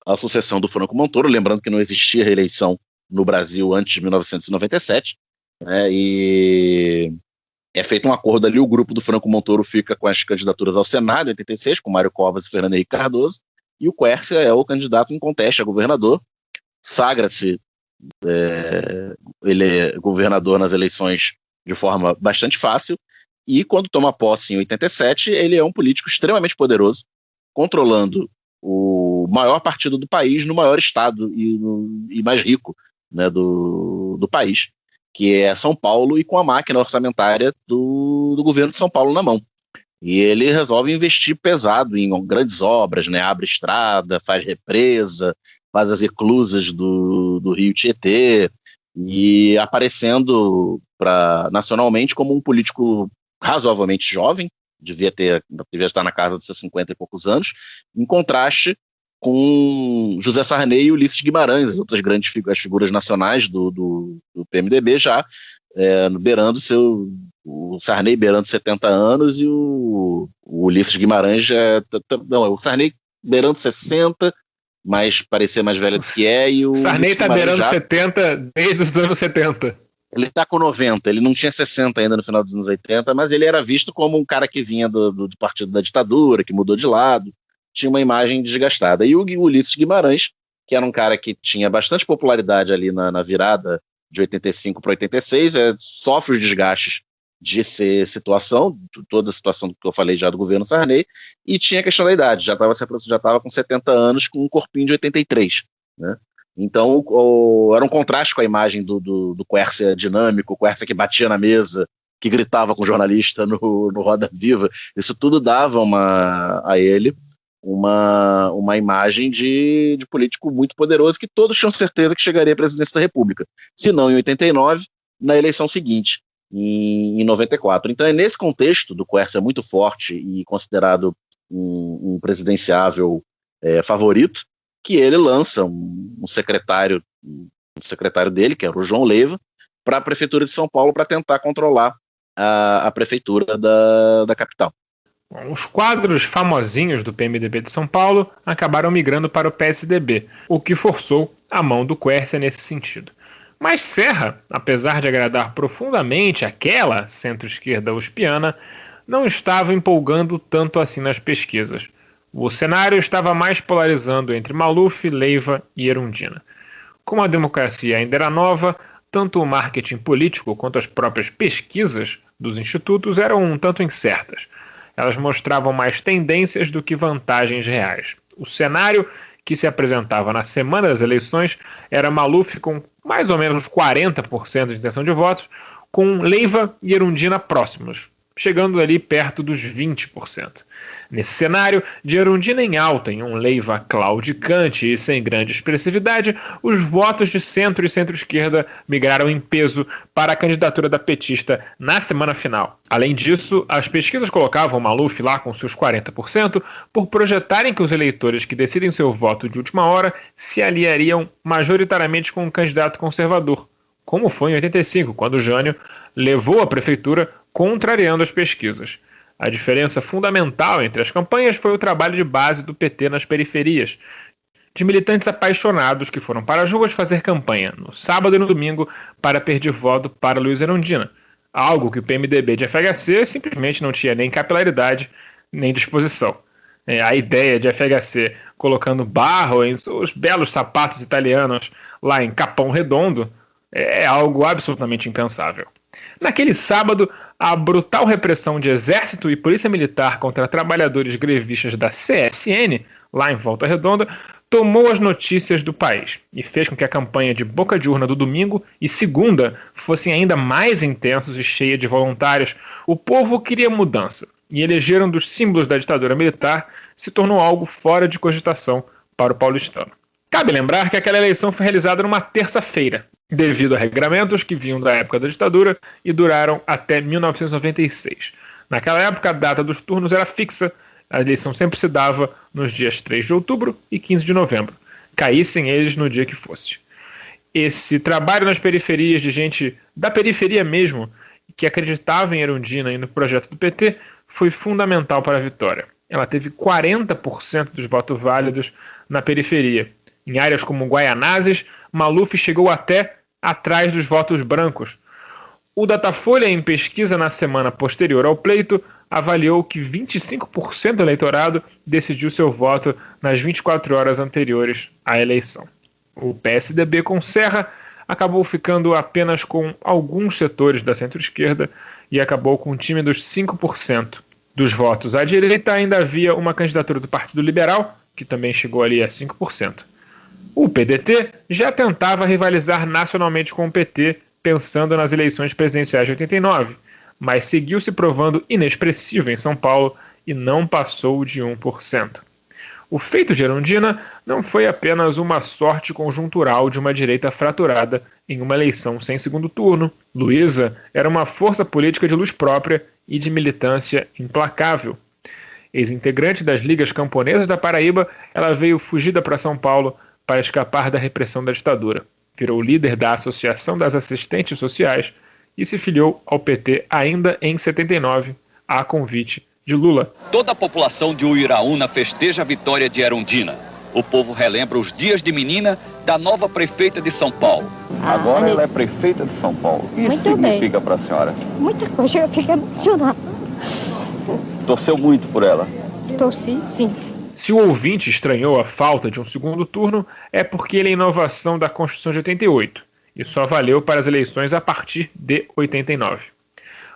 à sucessão do Franco Montoro, lembrando que não existia reeleição no Brasil antes de 1997, né? E é feito um acordo ali, o grupo do Franco Montoro fica com as candidaturas ao Senado em 86, com Mário Covas e Fernando Henrique Cardoso, e o Quércia é o candidato em conteste a governador, sagra-se, ele é governador nas eleições de forma bastante fácil, e quando toma posse em 87, ele é um político extremamente poderoso, controlando o maior partido do país no maior estado e mais rico, né, do país, que é São Paulo, e com a máquina orçamentária do governo de São Paulo na mão. E ele resolve investir pesado em grandes obras, né, abre estrada, faz represa, faz as eclusas do Rio Tietê, e aparecendo nacionalmente como um político razoavelmente jovem, devia estar na casa dos seus 50 e poucos anos, em contraste com José Sarney e Ulisses Guimarães, as outras grandes as figuras nacionais do PMDB, já beirando o Sarney beirando 70 anos e o Ulisses Guimarães o Sarney beirando 60, mas parecia mais velho do que e o Sarney está beirando 70 desde os anos 70. Ele está com 90, ele não tinha 60 ainda no final dos anos 80, mas ele era visto como um cara que vinha do partido da ditadura, que mudou de lado, tinha uma imagem desgastada. E o Ulisses Guimarães, que era um cara que tinha bastante popularidade ali na virada de 85 para 86, sofre os desgastes de ser toda a situação que eu falei já do governo Sarney, e tinha a questão da idade, já estava com 70 anos, com um corpinho de 83, né? Então era um contraste com a imagem do Quércia dinâmico, o Quércia que batia na mesa, que gritava com o jornalista no Roda Viva. Isso tudo dava a ele uma imagem de político muito poderoso, que todos tinham certeza que chegaria à presidência da República, se não em 89, na eleição seguinte, em 94. Então é nesse contexto do Quércia muito forte e considerado um presidenciável favorito, que ele lança um secretário dele, que era o João Leiva, para a Prefeitura de São Paulo, para tentar controlar a Prefeitura da capital. Bom, os quadros famosinhos do PMDB de São Paulo acabaram migrando para o PSDB, o que forçou a mão do Quércia nesse sentido. Mas Serra, apesar de agradar profundamente aquela centro-esquerda uspiana, não estava empolgando tanto assim nas pesquisas. O cenário estava mais polarizando entre Maluf, Leiva e Erundina. Como a democracia ainda era nova, tanto o marketing político quanto as próprias pesquisas dos institutos eram um tanto incertas. Elas mostravam mais tendências do que vantagens reais. O cenário que se apresentava na semana das eleições era Maluf com mais ou menos 40% de intenção de votos, com Leiva e Erundina próximos, chegando ali perto dos 20%. Nesse cenário, de Erundina em alta, em um Leiva claudicante e sem grande expressividade, os votos de centro e centro-esquerda migraram em peso para a candidatura da petista na semana final. Além disso, as pesquisas colocavam Maluf lá com seus 40% por projetarem que os eleitores que decidem seu voto de última hora se aliariam majoritariamente com um candidato conservador, como foi em 85, quando Jânio levou a prefeitura contrariando as pesquisas. A diferença fundamental entre as campanhas foi o trabalho de base do PT nas periferias, de militantes apaixonados que foram para as ruas fazer campanha no sábado e no domingo para pedir voto para Luiz Erundina, algo que o PMDB de FHC simplesmente não tinha nem capilaridade nem disposição. A ideia de FHC colocando barro em seus belos sapatos italianos lá em Capão Redondo é algo absolutamente impensável. Naquele sábado, a brutal repressão de exército e polícia militar contra trabalhadores grevistas da CSN, lá em Volta Redonda, tomou as notícias do país e fez com que a campanha de boca de urna do domingo e segunda fossem ainda mais intensos e cheia de voluntários. O povo queria mudança e eleger um dos símbolos da ditadura militar se tornou algo fora de cogitação para o paulistano. Cabe lembrar que aquela eleição foi realizada numa terça-feira, devido a regramentos que vinham da época da ditadura e duraram até 1996. Naquela época, a data dos turnos era fixa, a eleição sempre se dava nos dias 3 de outubro e 15 de novembro, caíssem eles no dia que fosse. Esse trabalho nas periferias de gente da periferia mesmo, que acreditava em Erundina e no projeto do PT, foi fundamental para a vitória. Ela teve 40% dos votos válidos na periferia. Em áreas como Guaianazes, Maluf chegou até atrás dos votos brancos. O Datafolha, em pesquisa na semana posterior ao pleito, avaliou que 25% do eleitorado decidiu seu voto nas 24 horas anteriores à eleição. O PSDB com Serra acabou ficando apenas com alguns setores da centro-esquerda e acabou com um time dos 5%. Dos votos à direita ainda havia uma candidatura do Partido Liberal, que também chegou ali a 5%. O PDT já tentava rivalizar nacionalmente com o PT, pensando nas eleições presidenciais de 89, mas seguiu se provando inexpressivo em São Paulo e não passou de 1%. O feito de Erundina não foi apenas uma sorte conjuntural de uma direita fraturada em uma eleição sem segundo turno. Luísa era uma força política de luz própria e de militância implacável. Ex-integrante das Ligas Camponesas da Paraíba, ela veio fugida para São Paulo para escapar da repressão da ditadura. Virou líder da Associação das Assistentes Sociais e se filiou ao PT ainda em 79, a convite de Lula. Toda a população de Uiraúna festeja a vitória de Erundina. O povo relembra os dias de menina da nova prefeita de São Paulo. Agora ela é prefeita de São Paulo. O que isso significa para a senhora? Muita coisa, eu fiquei emocionada. Torceu muito por ela? Torci, sim. Se o ouvinte estranhou a falta de um segundo turno, é porque ele é inovação da Constituição de 88 e só valeu para as eleições a partir de 89.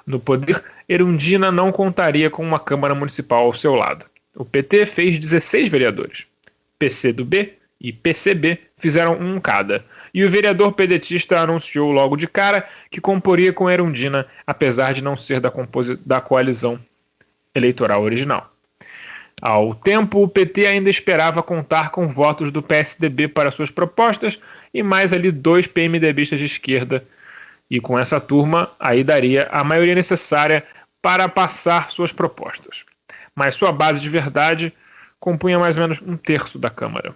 No poder, Erundina não contaria com uma Câmara Municipal ao seu lado. O PT fez 16 vereadores. PCdoB e PCB fizeram um cada. E o vereador pedetista anunciou logo de cara que comporia com Erundina, apesar de não ser da coalizão eleitoral original. Ao tempo, o PT ainda esperava contar com votos do PSDB para suas propostas e mais ali 2 PMDBistas de esquerda. E com essa turma, aí daria a maioria necessária para passar suas propostas. Mas sua base de verdade compunha mais ou menos 1/3 da Câmara.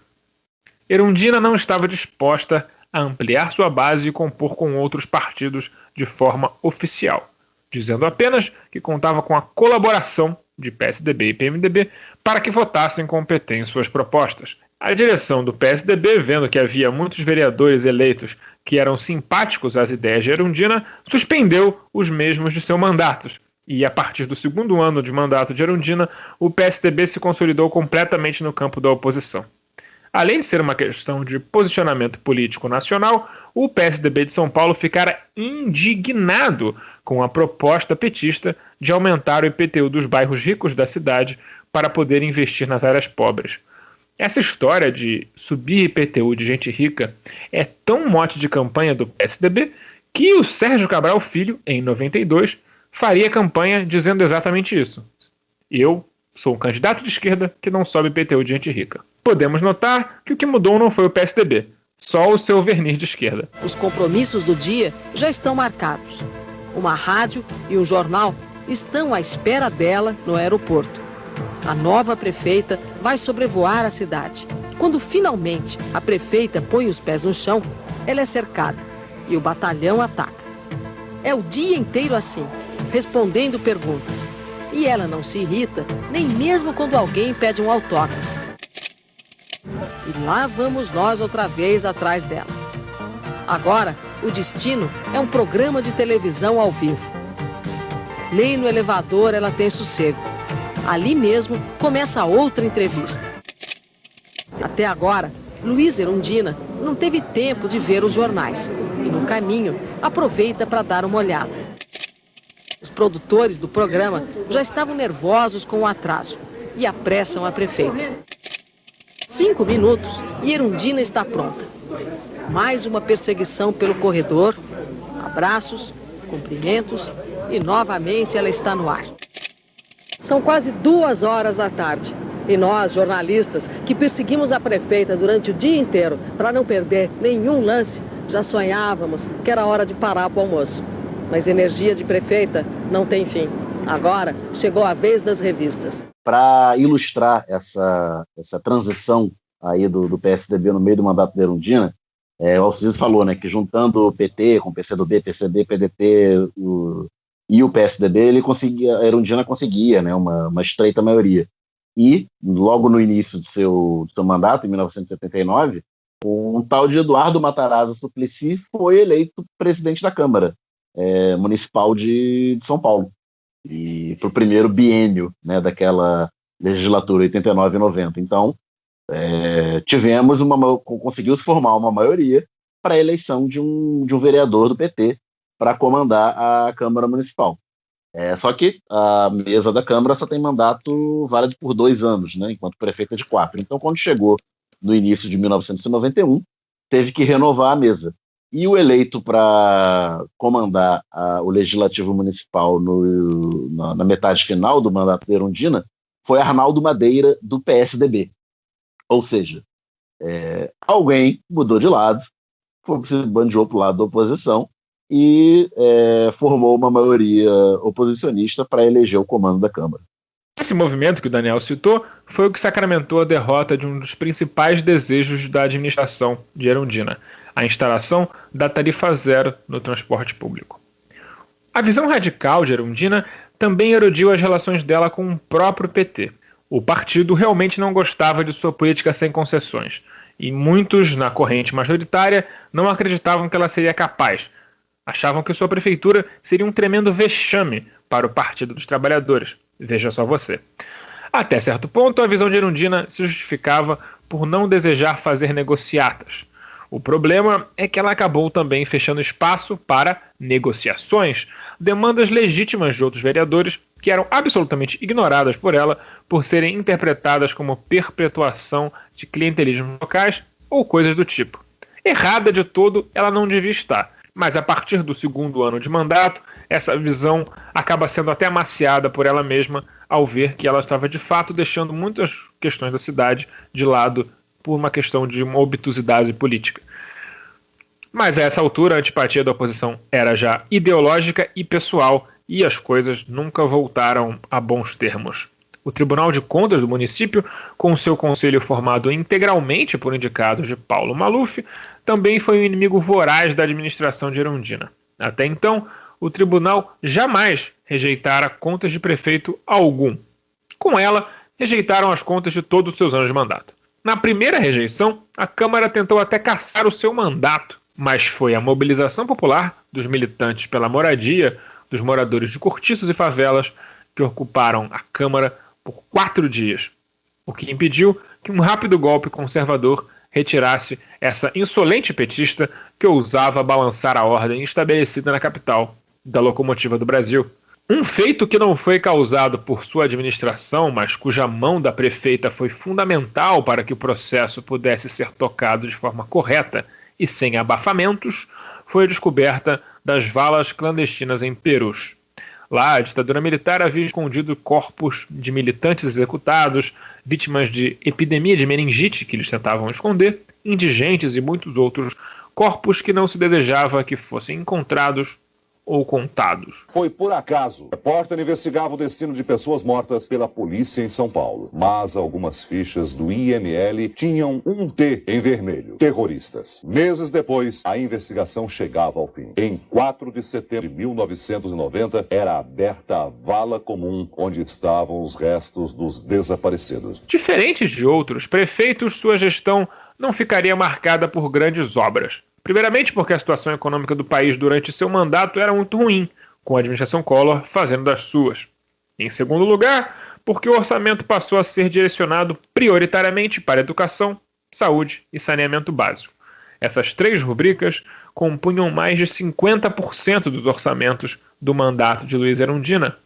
Erundina não estava disposta a ampliar sua base e compor com outros partidos de forma oficial, dizendo apenas que contava com a colaboração de PSDB e PMDB para que votassem com o PT em suas propostas. A direção do PSDB, vendo que havia muitos vereadores eleitos que eram simpáticos às ideias de Erundina, suspendeu os mesmos de seus mandatos. E a partir do segundo ano de mandato de Erundina, o PSDB se consolidou completamente no campo da oposição. Além de ser uma questão de posicionamento político nacional, o PSDB de São Paulo ficara indignado com a proposta petista de aumentar o IPTU dos bairros ricos da cidade para poder investir nas áreas pobres. Essa história de subir IPTU de gente rica é tão mote de campanha do PSDB que o Sérgio Cabral Filho, em 92, faria campanha dizendo exatamente isso. Eu sou um candidato de esquerda que não sobe IPTU de gente rica. Podemos notar que o que mudou não foi o PSDB, só o seu verniz de esquerda. Os compromissos do dia já estão marcados. Uma rádio e um jornal estão à espera dela no aeroporto. A nova prefeita vai sobrevoar a cidade. Quando finalmente a prefeita põe os pés no chão, ela é cercada e o batalhão ataca. É o dia inteiro assim, respondendo perguntas. E ela não se irrita, nem mesmo quando alguém pede um autógrafo. E lá vamos nós outra vez atrás dela. Agora, o destino é um programa de televisão ao vivo. Nem no elevador ela tem sossego. Ali mesmo começa outra entrevista. Até agora, Luísa Erundina não teve tempo de ver os jornais. E no caminho, aproveita para dar uma olhada. Os produtores do programa já estavam nervosos com o atraso e apressam a prefeita. 5 minutos e Erundina está pronta. Mais uma perseguição pelo corredor, abraços, cumprimentos e novamente ela está no ar. São quase 2 horas da tarde e nós, jornalistas, que perseguimos a prefeita durante o dia inteiro para não perder nenhum lance, já sonhávamos que era hora de parar para o almoço. Mas energia de prefeita não tem fim. Agora chegou a vez das revistas. Para ilustrar essa transição aí do PSDB no meio do mandato de Erundina, o Alcides falou, né, que juntando o PT com o PCdoB, PCB, PDT e o PSDB, a Erundina conseguia, né, uma estreita maioria. E, logo no início do seu mandato, em 1979, um tal de Eduardo Matarazzo Suplicy foi eleito presidente da Câmara Municipal de São Paulo, e para o primeiro biênio, né, daquela legislatura 89 e 90. Então, conseguiu-se formar uma maioria para a eleição de um vereador do PT para comandar a Câmara Municipal. Só que a mesa da Câmara só tem mandato válido por 2 anos, né, enquanto prefeito é de 4. Então, quando chegou no início de 1991, teve que renovar a mesa. E o para comandar o Legislativo Municipal na metade final do mandato de Erundina foi Arnaldo Madeira, do PSDB. Ou seja, alguém mudou de lado, se bandiou para o lado da oposição e formou uma maioria oposicionista para eleger o comando da Câmara. Esse movimento que o Daniel citou foi o que sacramentou a derrota de um dos principais desejos da administração de Erundina, a instalação da tarifa zero no transporte público. A visão radical de Erundina também erodiu as relações dela com o próprio PT. O partido realmente não gostava de sua política sem concessões, e muitos, na corrente majoritária, não acreditavam que ela seria capaz. Achavam que sua prefeitura seria um tremendo vexame para o Partido dos Trabalhadores. Veja só você. Até certo ponto, a visão de Erundina se justificava por não desejar fazer negociatas. O problema é que ela acabou também fechando espaço para negociações, demandas legítimas de outros vereadores que eram absolutamente ignoradas por ela por serem interpretadas como perpetuação de clientelismos locais ou coisas do tipo. Errada de todo, ela não devia estar, mas a partir do 2º ano de mandato, essa visão acaba sendo até amaciada por ela mesma ao ver que ela estava de fato deixando muitas questões da cidade de lado por uma questão de uma obtusidade política. Mas a essa altura a antipatia da oposição era já ideológica e pessoal e as coisas nunca voltaram a bons termos. O Tribunal de Contas do município, com seu conselho formado integralmente por indicados de Paulo Maluf, também foi um inimigo voraz da administração de Erundina. Até então, o tribunal jamais rejeitara contas de prefeito algum. Com ela, rejeitaram as contas de todos os seus anos de mandato. Na primeira rejeição, a Câmara tentou até cassar o seu mandato, mas foi a mobilização popular dos militantes pela moradia dos moradores de cortiços e favelas que ocuparam a Câmara por 4 dias, o que impediu que um rápido golpe conservador retirasse essa insolente petista que ousava balançar a ordem estabelecida na capital da locomotiva do Brasil. Um feito que não foi causado por sua administração, mas cuja mão da prefeita foi fundamental para que o processo pudesse ser tocado de forma correta e sem abafamentos, foi a descoberta das valas clandestinas em Perus. Lá, a ditadura militar havia escondido corpos de militantes executados, vítimas de epidemia de meningite que eles tentavam esconder, indigentes e muitos outros corpos que não se desejava que fossem encontrados ou contados. Foi por acaso. O repórter investigava o destino de pessoas mortas pela polícia em São Paulo. Mas algumas fichas do IML tinham um T em vermelho. Terroristas. Meses depois, a investigação chegava ao fim. Em 4 de setembro de 1990, era aberta a vala comum onde estavam os restos dos desaparecidos. Diferente de outros prefeitos, sua gestão não ficaria marcada por grandes obras. Primeiramente porque a situação econômica do país durante seu mandato era muito ruim, com a administração Collor fazendo das suas. Em segundo lugar, porque o orçamento passou a ser direcionado prioritariamente para educação, saúde e saneamento básico. Essas 3 rubricas compunham mais de 50% dos orçamentos do mandato de Luiz Erundina.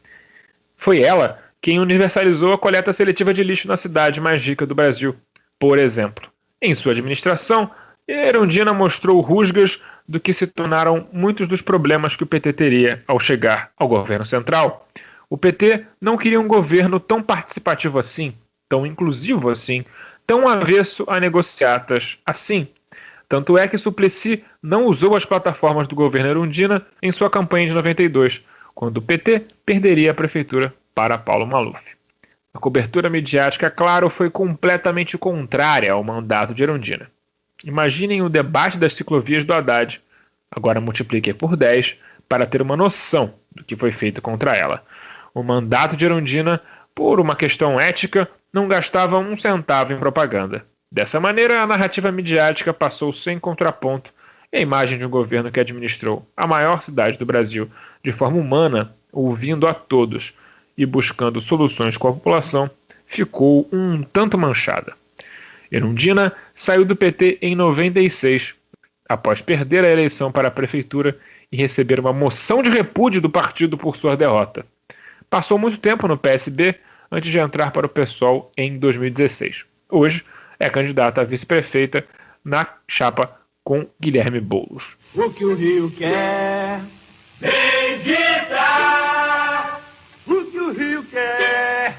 Foi ela quem universalizou a coleta seletiva de lixo na cidade mais rica do Brasil, por exemplo. Em sua administração, Erundina mostrou rusgas do que se tornaram muitos dos problemas que o PT teria ao chegar ao governo central. O PT não queria um governo tão participativo assim, tão inclusivo assim, tão avesso a negociatas assim. Tanto é que Suplicy não usou as plataformas do governo Erundina em sua campanha de 92, quando o PT perderia a prefeitura para Paulo Maluf. A cobertura midiática, claro, foi completamente contrária ao mandato de Erundina. Imaginem o debate das ciclovias do Haddad. Agora multipliquem por 10 para ter uma noção do que foi feito contra ela. O mandato de Erundina, por uma questão ética, não gastava um centavo em propaganda. Dessa maneira, a narrativa midiática passou sem contraponto e a imagem de um governo que administrou a maior cidade do Brasil de forma humana, ouvindo a todos e buscando soluções com a população, ficou um tanto manchada. Erundina saiu do PT em 96, após perder a eleição para a prefeitura e receber uma moção de repúdio do partido por sua derrota. Passou muito tempo no PSB antes de entrar para o PSOL em 2016. Hoje é candidata a vice-prefeita na chapa com Guilherme Boulos. O que o Rio quer, Benedita! O que o Rio quer,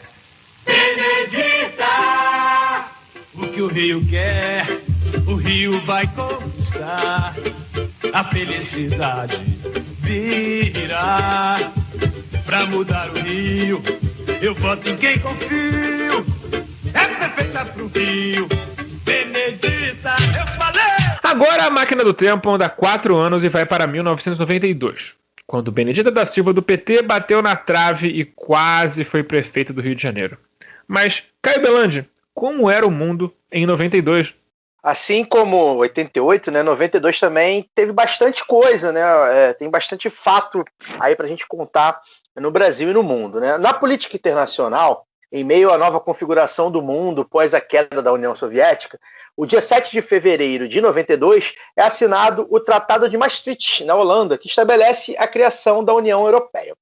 Benedita! O que o Rio quer, o Rio vai conquistar. A felicidade virá pra mudar o Rio. Eu voto em quem confio. É perfeita pro Rio, Benedita, eu falei! Agora a máquina do tempo anda 4 anos e vai para 1992, quando Benedita da Silva do PT bateu na trave e quase foi prefeito do Rio de Janeiro. Mas, Caio Belandi, como era o mundo em 92? Assim como 88, né, 92 também teve bastante coisa, né, tem bastante fato aí pra gente contar no Brasil e no mundo, né. Na política internacional, em meio à nova configuração do mundo pós a queda da União Soviética, o dia 7 de fevereiro de 92 é assinado o Tratado de Maastricht, na Holanda, que estabelece a criação da União Europeia.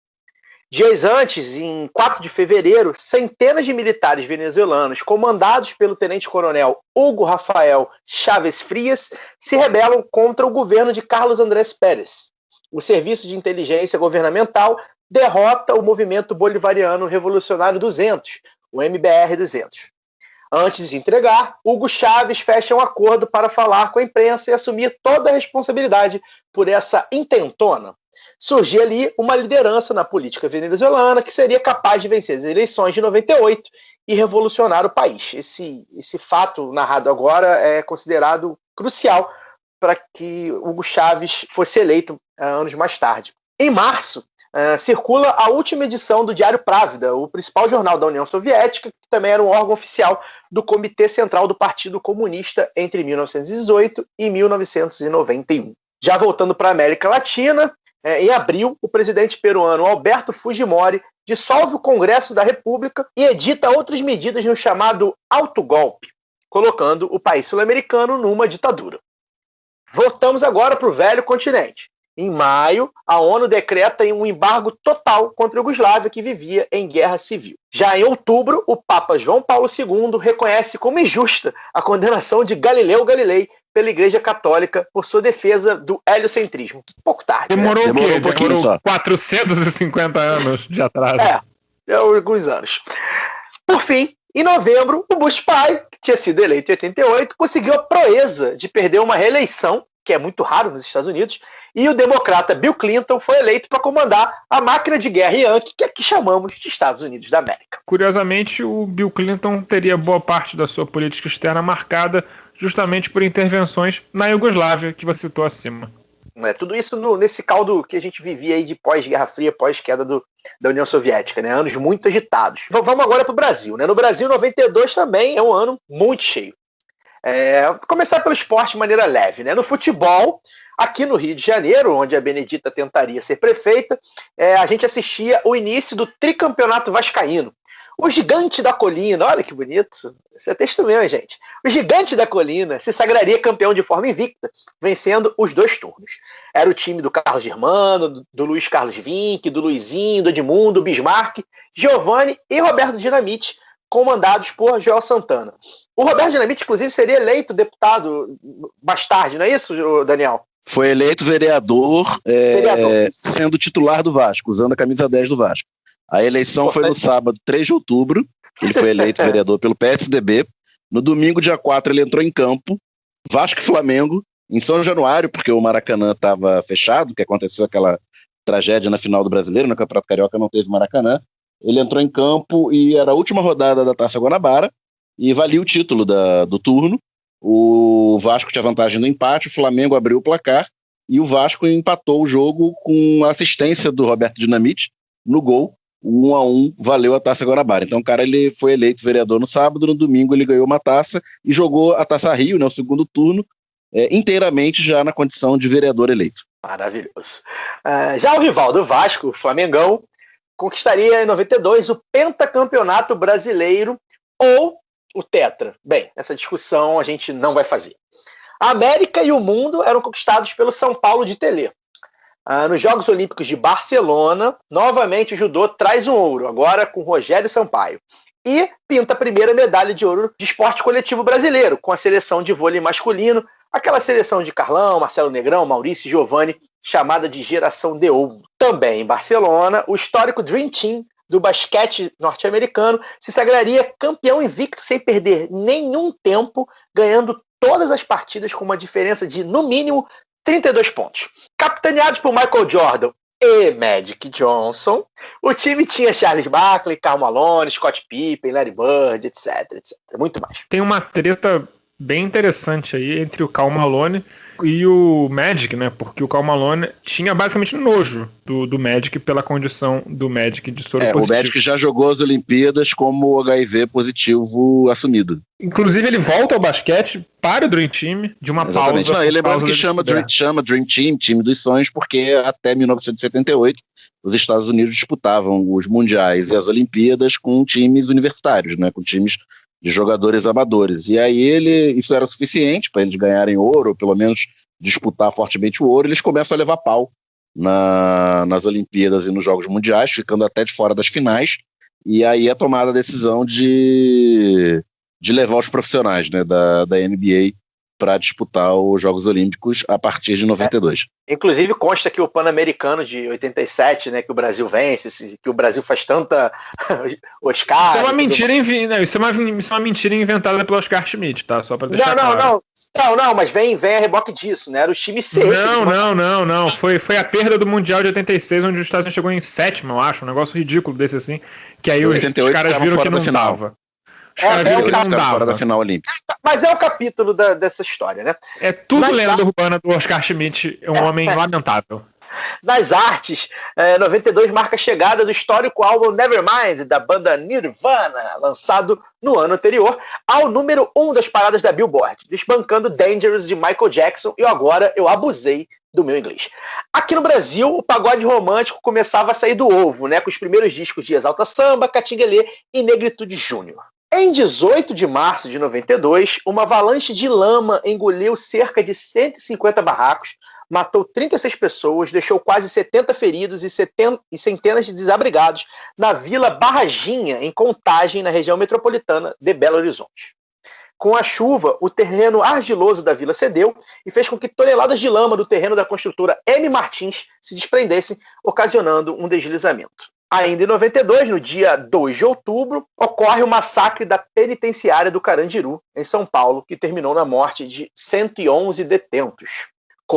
Dias antes, em 4 de fevereiro, centenas de militares venezuelanos, comandados pelo tenente-coronel Hugo Rafael Chávez Frias, se rebelam contra o governo de Carlos Andrés Pérez. O Serviço de Inteligência Governamental derrota o Movimento Bolivariano Revolucionário 200, o MBR-200. Antes de entregar, Hugo Chávez fecha um acordo para falar com a imprensa e assumir toda a responsabilidade por essa intentona. Surgia ali uma liderança na política venezuelana que seria capaz de vencer as eleições de 98 e revolucionar o país. Esse fato narrado agora é considerado crucial para que Hugo Chávez fosse eleito anos mais tarde. Em março, circula a última edição do Diário Pravda, o principal jornal da União Soviética, que também era um órgão oficial do Comitê Central do Partido Comunista entre 1918 e 1991. Já voltando para a América Latina, em abril, o presidente peruano Alberto Fujimori dissolve o Congresso da República e edita outras medidas no chamado autogolpe, colocando o país sul-americano numa ditadura. Voltamos agora para o velho continente. Em maio, a ONU decreta um embargo total contra a Iugoslávia, que vivia em guerra civil. Já em outubro, o Papa João Paulo II reconhece como injusta a condenação de Galileu Galilei pela Igreja Católica por sua defesa do heliocentrismo. Pouco tarde. Demorou, né? o quê? Um pouquinho Demorou só. 450 anos de atraso. Alguns anos. Por fim, em novembro, o Bush pai, que tinha sido eleito em 88, conseguiu a proeza de perder uma reeleição, que é muito raro nos Estados Unidos, e o democrata Bill Clinton foi eleito para comandar a máquina de guerra Yankee, que aqui chamamos de Estados Unidos da América. Curiosamente, o Bill Clinton teria boa parte da sua política externa marcada justamente por intervenções na Iugoslávia, que você citou acima. Tudo isso nesse caldo que a gente vivia aí de pós-Guerra Fria, pós-queda da União Soviética, né? Anos muito agitados. Vamos agora para o Brasil, né? No Brasil, 92 também é um ano muito cheio. Vou começar pelo esporte de maneira leve, né? No futebol, aqui no Rio de Janeiro, onde a Benedita tentaria ser prefeita, a gente assistia o início do tricampeonato vascaíno. O Gigante da Colina, olha que bonito, esse é texto mesmo, gente. O Gigante da Colina se sagraria campeão de forma invicta, vencendo os 2 turnos. Era o time do Carlos Germano, do Luiz Carlos Vinck, do Luizinho, do Edmundo, do Bismarck, Giovanni e Roberto Dinamite, comandados por Joel Santana. O Roberto Dinamite, inclusive, seria eleito deputado mais tarde, não é isso, Daniel? Foi eleito vereador, sendo titular do Vasco, usando a camisa 10 do Vasco. A eleição foi no sábado, 3 de outubro. Ele foi eleito vereador pelo PSDB. No domingo, dia 4, ele entrou em campo. Vasco e Flamengo, em São Januário, porque o Maracanã estava fechado, que aconteceu aquela tragédia na final do Brasileiro, no Campeonato Carioca não teve Maracanã. Ele entrou em campo e era a última rodada da Taça Guanabara e valia o título do turno. O Vasco tinha vantagem no empate, o Flamengo abriu o placar e o Vasco empatou o jogo com a assistência do Roberto Dinamite no gol. 1-1 valeu a Taça Guanabara. Então o cara ele foi eleito vereador no sábado, no domingo ele ganhou uma taça e jogou a Taça Rio, né, o segundo turno, inteiramente já na condição de vereador eleito. Maravilhoso. Já o rival do Vasco, o Flamengão, conquistaria em 92 o pentacampeonato brasileiro ou o tetra? Bem, essa discussão a gente não vai fazer. A América e o mundo eram conquistados pelo São Paulo de Telê. Nos Jogos Olímpicos de Barcelona, novamente o judô traz um ouro, agora com Rogério Sampaio. E pinta a primeira medalha de ouro de esporte coletivo brasileiro, com a seleção de vôlei masculino, aquela seleção de Carlão, Marcelo Negrão, Maurício e Giovani, chamada de Geração de Ouro. Também em Barcelona, o histórico Dream Team do basquete norte-americano se sagraria campeão invicto sem perder nenhum tempo, ganhando todas as partidas com uma diferença de, no mínimo, 32 pontos. Capitaneados por Michael Jordan e Magic Johnson, o time tinha Charles Barkley, Karl Malone, Scott Pippen, Larry Bird, etc, etc. Muito mais. Tem uma treta bem interessante aí entre o Karl Malone e o Magic, né? Porque o Karl Malone tinha basicamente nojo do Magic pela condição do Magic de soro positivo. O Magic já jogou as Olimpíadas como HIV positivo assumido. Inclusive ele volta ao basquete para o Dream Team de uma Exatamente. pausa. Não, lembrando que chama Dream Team, time dos sonhos, porque até 1978 os Estados Unidos disputavam os mundiais e as Olimpíadas com times universitários, né? Com times de jogadores amadores. E aí isso era suficiente para eles ganharem ouro, ou pelo menos disputar fortemente o ouro, e eles começam a levar pau nas Olimpíadas e nos Jogos Mundiais, ficando até de fora das finais, e aí é tomada a decisão de levar os profissionais, né, da NBA para disputar os Jogos Olímpicos a partir de 92. Inclusive consta que o Pan-Americano de 87, né, que o Brasil vence, que o Brasil faz tanta Oscar... Isso é uma mentira, isso é uma mentira inventada pelo Oscar Schmidt, tá? Só para deixar claro. Não, mas vem a reboque disso, né? Era o time C. Não. Foi a perda do Mundial de 86, onde os Estados Unidos chegou em sétimo, eu acho, um negócio ridículo desse assim, que aí os caras viram que não dava. Os caras viram que não dava. Fora da final olímpica. Mas é o capítulo dessa história, né? É tudo lenda urbana do Oscar Schmidt, é um homem lamentável. Nas artes, 92 marca a chegada do histórico álbum Nevermind, da banda Nirvana, lançado no ano anterior, ao número 1 das paradas da Billboard, desbancando Dangerous de Michael Jackson, e agora eu abusei do meu inglês. Aqui no Brasil, o pagode romântico começava a sair do ovo, né, com os primeiros discos de Exalta Samba, Catinguelê e Negritude Júnior. Em 18 de março de 92, uma avalanche de lama engoliu cerca de 150 barracos, matou 36 pessoas, deixou quase 70 feridos e centenas de desabrigados na Vila Barraginha, em Contagem, na região metropolitana de Belo Horizonte. Com a chuva, o terreno argiloso da vila cedeu e fez com que toneladas de lama do terreno da construtora M. Martins se desprendessem, ocasionando um deslizamento. Ainda em 92, no dia 2 de outubro, ocorre o massacre da penitenciária do Carandiru, em São Paulo, que terminou na morte de 111 detentos.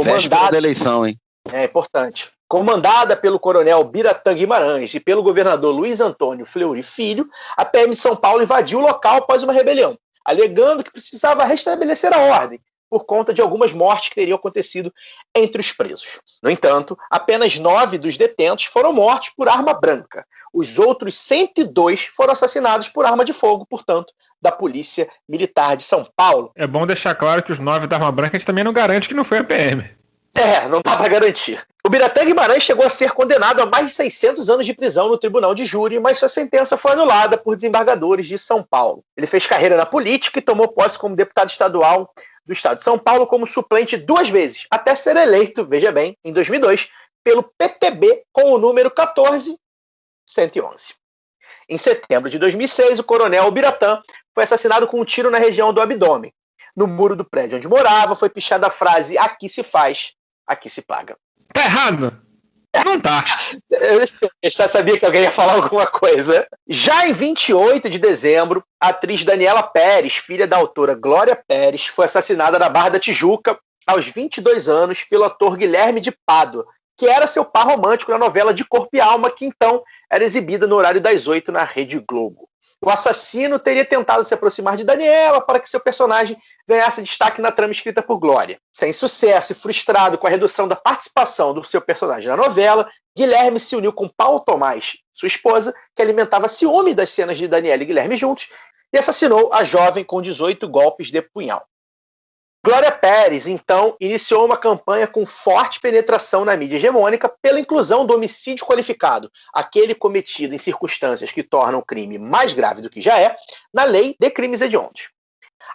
Véspera da eleição, hein? É importante. Comandada pelo coronel Biratã Guimarães e pelo governador Luiz Antônio Fleury Filho, a PM de São Paulo invadiu o local após uma rebelião, alegando que precisava restabelecer a ordem, por conta de algumas mortes que teriam acontecido entre os presos. No entanto, apenas 9 dos detentos foram mortos por arma branca. Os outros 102 foram assassinados por arma de fogo, portanto, da Polícia Militar de São Paulo. É bom deixar claro que os 9 da arma branca a gente também não garante que não foi a PM. Não dá para garantir. O Biratã Guimarães chegou a ser condenado a mais de 600 anos de prisão no tribunal de júri, mas sua sentença foi anulada por desembargadores de São Paulo. Ele fez carreira na política e tomou posse como deputado estadual do estado de São Paulo como suplente 2 vezes, até ser eleito, veja bem, em 2002, pelo PTB com o número 14111. Em setembro de 2006, o coronel Biratã foi assassinado com um tiro na região do abdômen. No muro do prédio onde morava, foi pichada a frase "aqui se faz, aqui se paga". Tá errado? Não tá. Eu já sabia que alguém ia falar alguma coisa. Já em 28 de dezembro, a atriz Daniela Pérez, filha da autora Glória Pérez, foi assassinada na Barra da Tijuca, aos 22 anos, pelo ator Guilherme de Pádua, que era seu par romântico na novela De Corpo e Alma, que então era exibida no horário das 8 na Rede Globo. O assassino teria tentado se aproximar de Daniela para que seu personagem ganhasse destaque na trama escrita por Glória. Sem sucesso e frustrado com a redução da participação do seu personagem na novela, Guilherme se uniu com Paulo Tomás, sua esposa, que alimentava ciúme das cenas de Daniela e Guilherme juntos, e assassinou a jovem com 18 golpes de punhal. Glória Pérez, então, iniciou uma campanha com forte penetração na mídia hegemônica pela inclusão do homicídio qualificado, aquele cometido em circunstâncias que tornam o crime mais grave do que já é, na lei de crimes hediondos.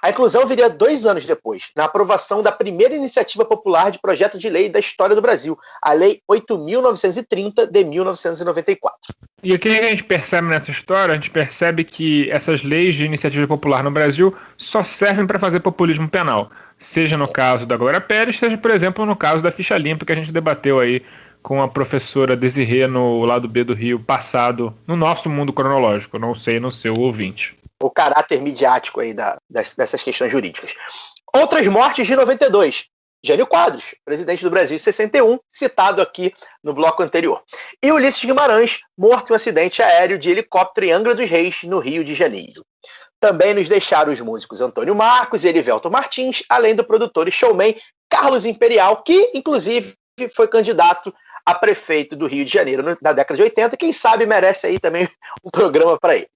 A inclusão viria 2 anos depois, na aprovação da primeira iniciativa popular de projeto de lei da história do Brasil, a Lei 8.930 de 1994. E o que a gente percebe nessa história? A gente percebe que essas leis de iniciativa popular no Brasil só servem para fazer populismo penal. Seja no caso da Glória Pérez, seja, por exemplo, no caso da ficha limpa que a gente debateu aí com a professora Desirê no Lado B do Rio passado, no nosso mundo cronológico, não sei no seu ouvinte. O caráter midiático aí dessas questões jurídicas. Outras mortes de 92. Jânio Quadros, presidente do Brasil em 61, citado aqui no bloco anterior. E Ulisses Guimarães, morto em um acidente aéreo de helicóptero em Angra dos Reis, no Rio de Janeiro. Também nos deixaram os músicos Antônio Marcos e Erivelto Martins, além do produtor e showman Carlos Imperial, que, inclusive, foi candidato a prefeito do Rio de Janeiro na década de 80. Quem sabe merece aí também um programa para ele.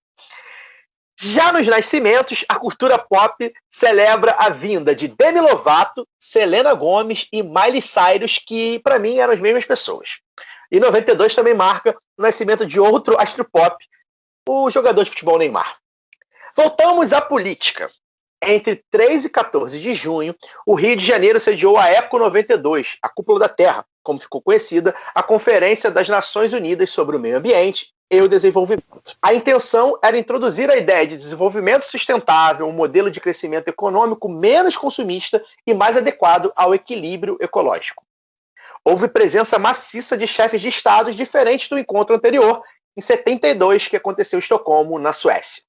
Já nos nascimentos, a cultura pop celebra a vinda de Demi Lovato, Selena Gomez e Miley Cyrus, que para mim eram as mesmas pessoas. E 92 também marca o nascimento de outro astro pop, o jogador de futebol Neymar. Voltamos à política. Entre 3 e 14 de junho, o Rio de Janeiro sediou a ECO 92, a Cúpula da Terra, como ficou conhecida, a Conferência das Nações Unidas sobre o Meio Ambiente e o Desenvolvimento. A intenção era introduzir a ideia de desenvolvimento sustentável, um modelo de crescimento econômico menos consumista e mais adequado ao equilíbrio ecológico. Houve presença maciça de chefes de estados diferentes do encontro anterior, em 72, que aconteceu em Estocolmo, na Suécia.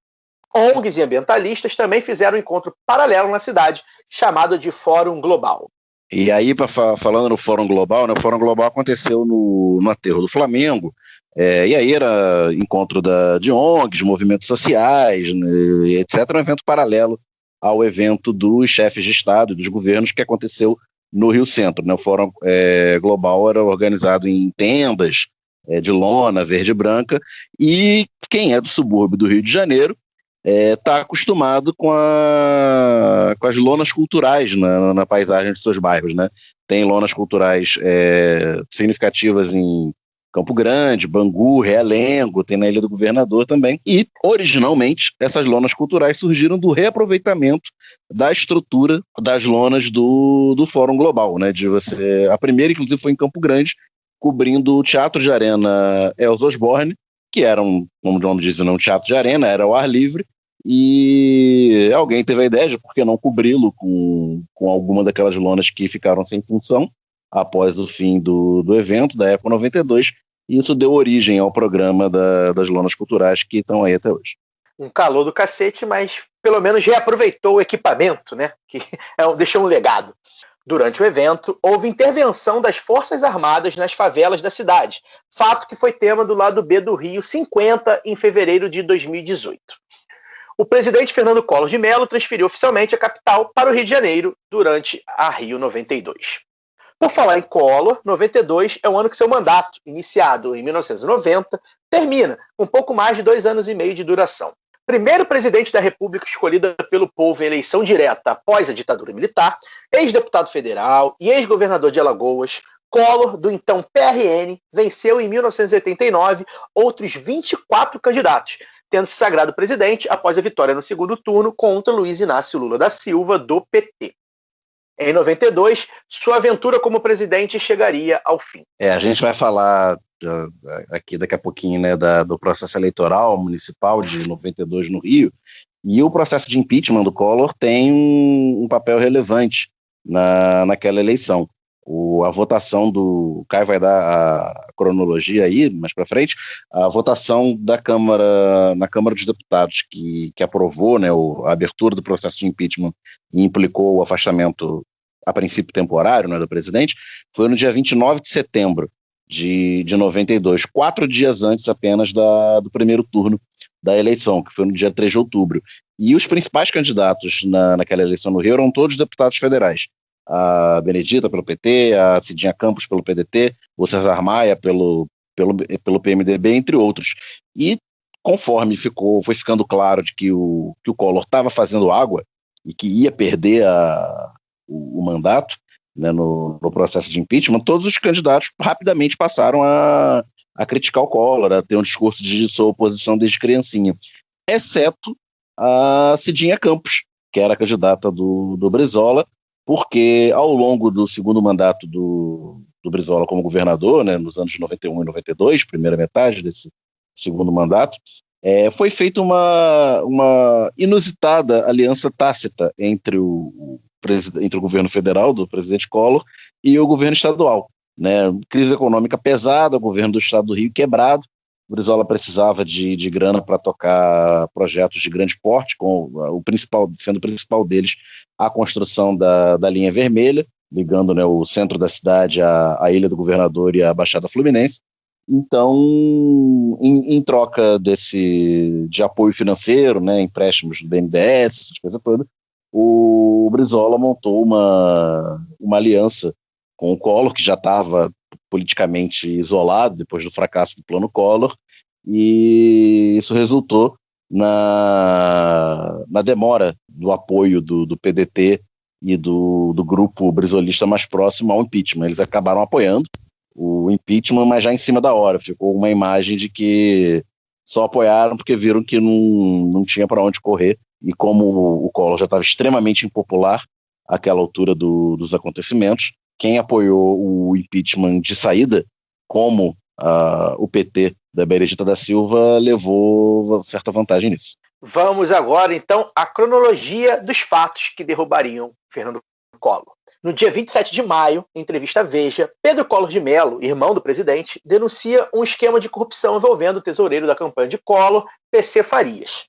ONGs e ambientalistas também fizeram um encontro paralelo na cidade, chamado de Fórum Global. E aí, falando no Fórum Global, né, o Fórum Global aconteceu no aterro do Flamengo, e aí era encontro de ONGs, movimentos sociais, né, etc., um evento paralelo ao evento dos chefes de Estado e dos governos que aconteceu no Rio Centro. Né? O Fórum Global era organizado em tendas de lona verde e branca, e quem é do subúrbio do Rio de Janeiro está acostumado com as lonas culturais na paisagem de seus bairros. Né? Tem lonas culturais significativas em Campo Grande, Bangu, Realengo, tem na Ilha do Governador também. E, originalmente, essas lonas culturais surgiram do reaproveitamento da estrutura das lonas do Fórum Global. Né? A primeira, inclusive, foi em Campo Grande, cobrindo o Teatro de Arena Elza Osborne, que era como o nome diz, um teatro de arena, era ao ar livre, e alguém teve a ideia de por que não cobri-lo com alguma daquelas lonas que ficaram sem função após o fim do evento, da ECO 92, e isso deu origem ao programa das lonas culturais que estão aí até hoje. Um calor do cacete, mas pelo menos reaproveitou o equipamento, né? Que deixou um legado. Durante o evento, houve intervenção das Forças Armadas nas favelas da cidade, fato que foi tema do Lado B do Rio 50 em fevereiro de 2018. O presidente Fernando Collor de Mello transferiu oficialmente a capital para o Rio de Janeiro durante a Rio 92. Por falar em Collor, 92 é o ano que seu mandato, iniciado em 1990, termina, com pouco mais de 2 anos e meio de duração. Primeiro presidente da República escolhida pelo povo em eleição direta após a ditadura militar, ex-deputado federal e ex-governador de Alagoas, Collor, do então PRN, venceu em 1989 outros 24 candidatos, tendo se sagrado presidente após a vitória no segundo turno contra Luiz Inácio Lula da Silva, do PT. Em 92, sua aventura como presidente chegaria ao fim. A gente vai falar aqui daqui a pouquinho, né, do processo eleitoral municipal de 92 no Rio, e o processo de impeachment do Collor tem um papel relevante naquela eleição. A votação o Caio vai dar a cronologia aí, mais para frente, a votação na Câmara dos Deputados, que aprovou, né, a abertura do processo de impeachment e implicou o afastamento, a princípio temporário, né, do presidente, foi no dia 29 de setembro de 92, 4 dias antes apenas do primeiro turno da eleição, que foi no dia 3 de outubro. E os principais candidatos naquela eleição no Rio eram todos deputados federais. A Benedita pelo PT, a Cidinha Campos pelo PDT, o César Maia pelo PMDB, entre outros. E conforme foi ficando claro de que o Collor estava fazendo água e que ia perder o mandato, né, no processo de impeachment, todos os candidatos rapidamente passaram a criticar o Collor, a ter um discurso de sua oposição desde criancinha, exceto a Cidinha Campos, que era a candidata do Brizola, porque ao longo do segundo mandato do Brizola como governador, né, nos anos de 91 e 92, primeira metade desse segundo mandato, foi feita uma inusitada aliança tácita entre o governo federal, do presidente Collor, e o governo estadual, né? Crise econômica pesada, o governo do estado do Rio quebrado, o Brizola precisava de grana para tocar projetos de grande porte, sendo o principal deles a construção da linha vermelha, ligando, né, o centro da cidade à Ilha do Governador e à Baixada Fluminense. Então, em troca de apoio financeiro, né, empréstimos do BNDES, essas coisas todas, o Brizola montou uma aliança com o Collor, que já estava politicamente isolado depois do fracasso do plano Collor, e isso resultou na demora do apoio do PDT e do grupo brizolista mais próximo ao impeachment. Eles acabaram apoiando o impeachment, mas já em cima da hora. Ficou uma imagem de que só apoiaram porque viram que não tinha para onde correr, e como o Collor já estava extremamente impopular àquela altura dos acontecimentos, quem apoiou o impeachment de saída, como o PT da Benedita da Silva, levou certa vantagem nisso. Vamos agora, então, à cronologia dos fatos que derrubariam Fernando Collor. No dia 27 de maio, em entrevista à Veja, Pedro Collor de Mello, irmão do presidente, denuncia um esquema de corrupção envolvendo o tesoureiro da campanha de Collor, PC Farias.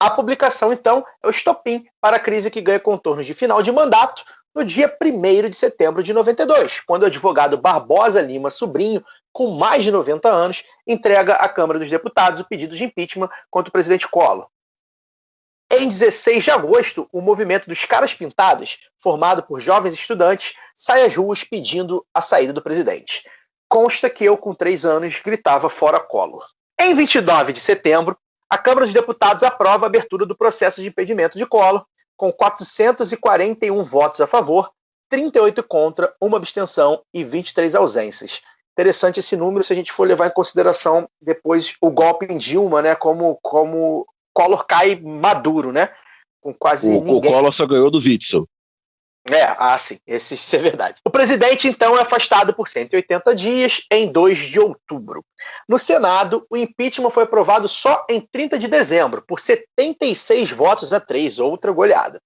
A publicação, então, é o estopim para a crise que ganha contornos de final de mandato no dia 1º de setembro de 92, quando o advogado Barbosa Lima Sobrinho, com mais de 90 anos, entrega à Câmara dos Deputados o pedido de impeachment contra o presidente Collor. Em 16 de agosto, o movimento dos Caras Pintadas, formado por jovens estudantes, sai às ruas pedindo a saída do presidente. Consta que eu, com 3 anos, gritava fora Collor. Em 29 de setembro, a Câmara dos Deputados aprova a abertura do processo de impedimento de Collor, com 441 votos a favor, 38 contra, 1 abstenção e 23 ausências. Interessante esse número se a gente for levar em consideração depois o golpe em Dilma, né, como Collor cai maduro, né? Com quase ninguém. O Collor só ganhou do Witzel. Sim, isso é verdade. O presidente, então, é afastado por 180 dias em 2 de outubro. No Senado, o impeachment foi aprovado só em 30 de dezembro, por 76 votos a 3, outra goleada.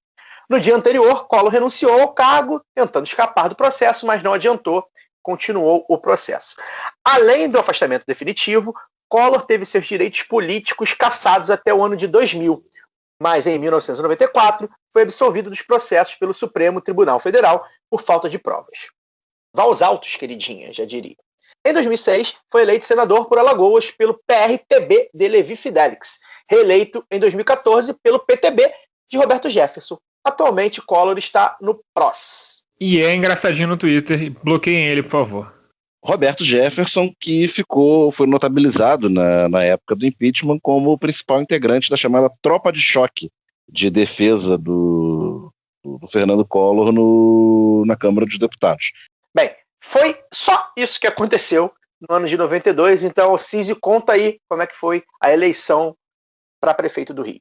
No dia anterior, Collor renunciou ao cargo, tentando escapar do processo, mas não adiantou, continuou o processo. Além do afastamento definitivo, Collor teve seus direitos políticos cassados até o ano de 2000, mas em 1994 foi absolvido dos processos pelo Supremo Tribunal Federal por falta de provas. Vá aos autos, queridinha, já diria. Em 2006, foi eleito senador por Alagoas pelo PRTB de Levi Fidelix, reeleito em 2014 pelo PTB de Roberto Jefferson. Atualmente, Collor está no PROS. E é engraçadinho no Twitter, bloqueiem ele, por favor. Roberto Jefferson, que foi notabilizado na época do impeachment como o principal integrante da chamada tropa de choque de defesa do Fernando Collor na Câmara dos Deputados. Bem, foi só isso que aconteceu no ano de 92, então o Císio conta aí como é que foi a eleição para prefeito do Rio.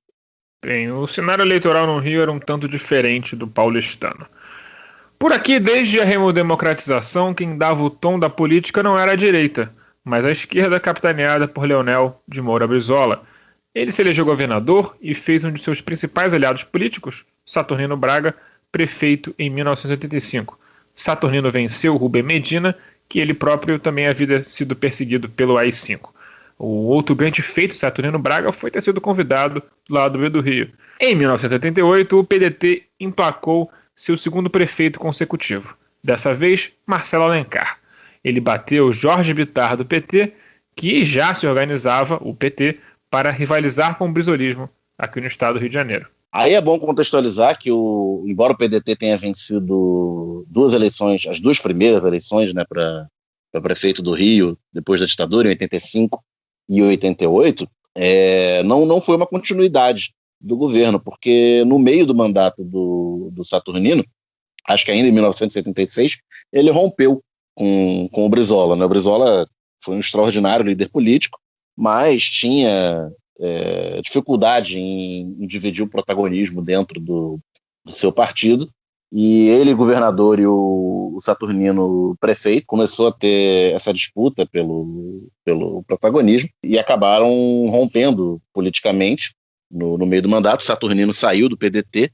Bem, o cenário eleitoral no Rio era um tanto diferente do paulistano. Por aqui, desde a redemocratização, quem dava o tom da política não era a direita, mas a esquerda capitaneada por Leonel de Moura Brizola. Ele se elegeu governador e fez um de seus principais aliados políticos, Saturnino Braga, prefeito em 1985. Saturnino venceu Rubem Medina, que ele próprio também havia sido perseguido pelo AI-5. O outro grande feito de Saturnino Braga foi ter sido convidado do lado B do Rio. Em 1988, o PDT emplacou seu segundo prefeito consecutivo, dessa vez Marcelo Alencar. Ele bateu Jorge Bittar do PT, que já se organizava, o PT, para rivalizar com o brizolismo aqui no estado do Rio de Janeiro. Aí é bom contextualizar que, embora o PDT tenha vencido 2 eleições, as 2 primeiras eleições, né, para prefeito do Rio, depois da ditadura, em 85 e 88, não foi uma continuidade do governo, porque no meio do mandato do Saturnino, acho que ainda em 1976, ele rompeu com o Brizola, né? O Brizola foi um extraordinário líder político, mas tinha dificuldade em dividir o protagonismo dentro do seu partido, e ele, governador, e o Saturnino, prefeito, começou a ter essa disputa pelo protagonismo e acabaram rompendo politicamente no meio do mandato. O Saturnino saiu do PDT,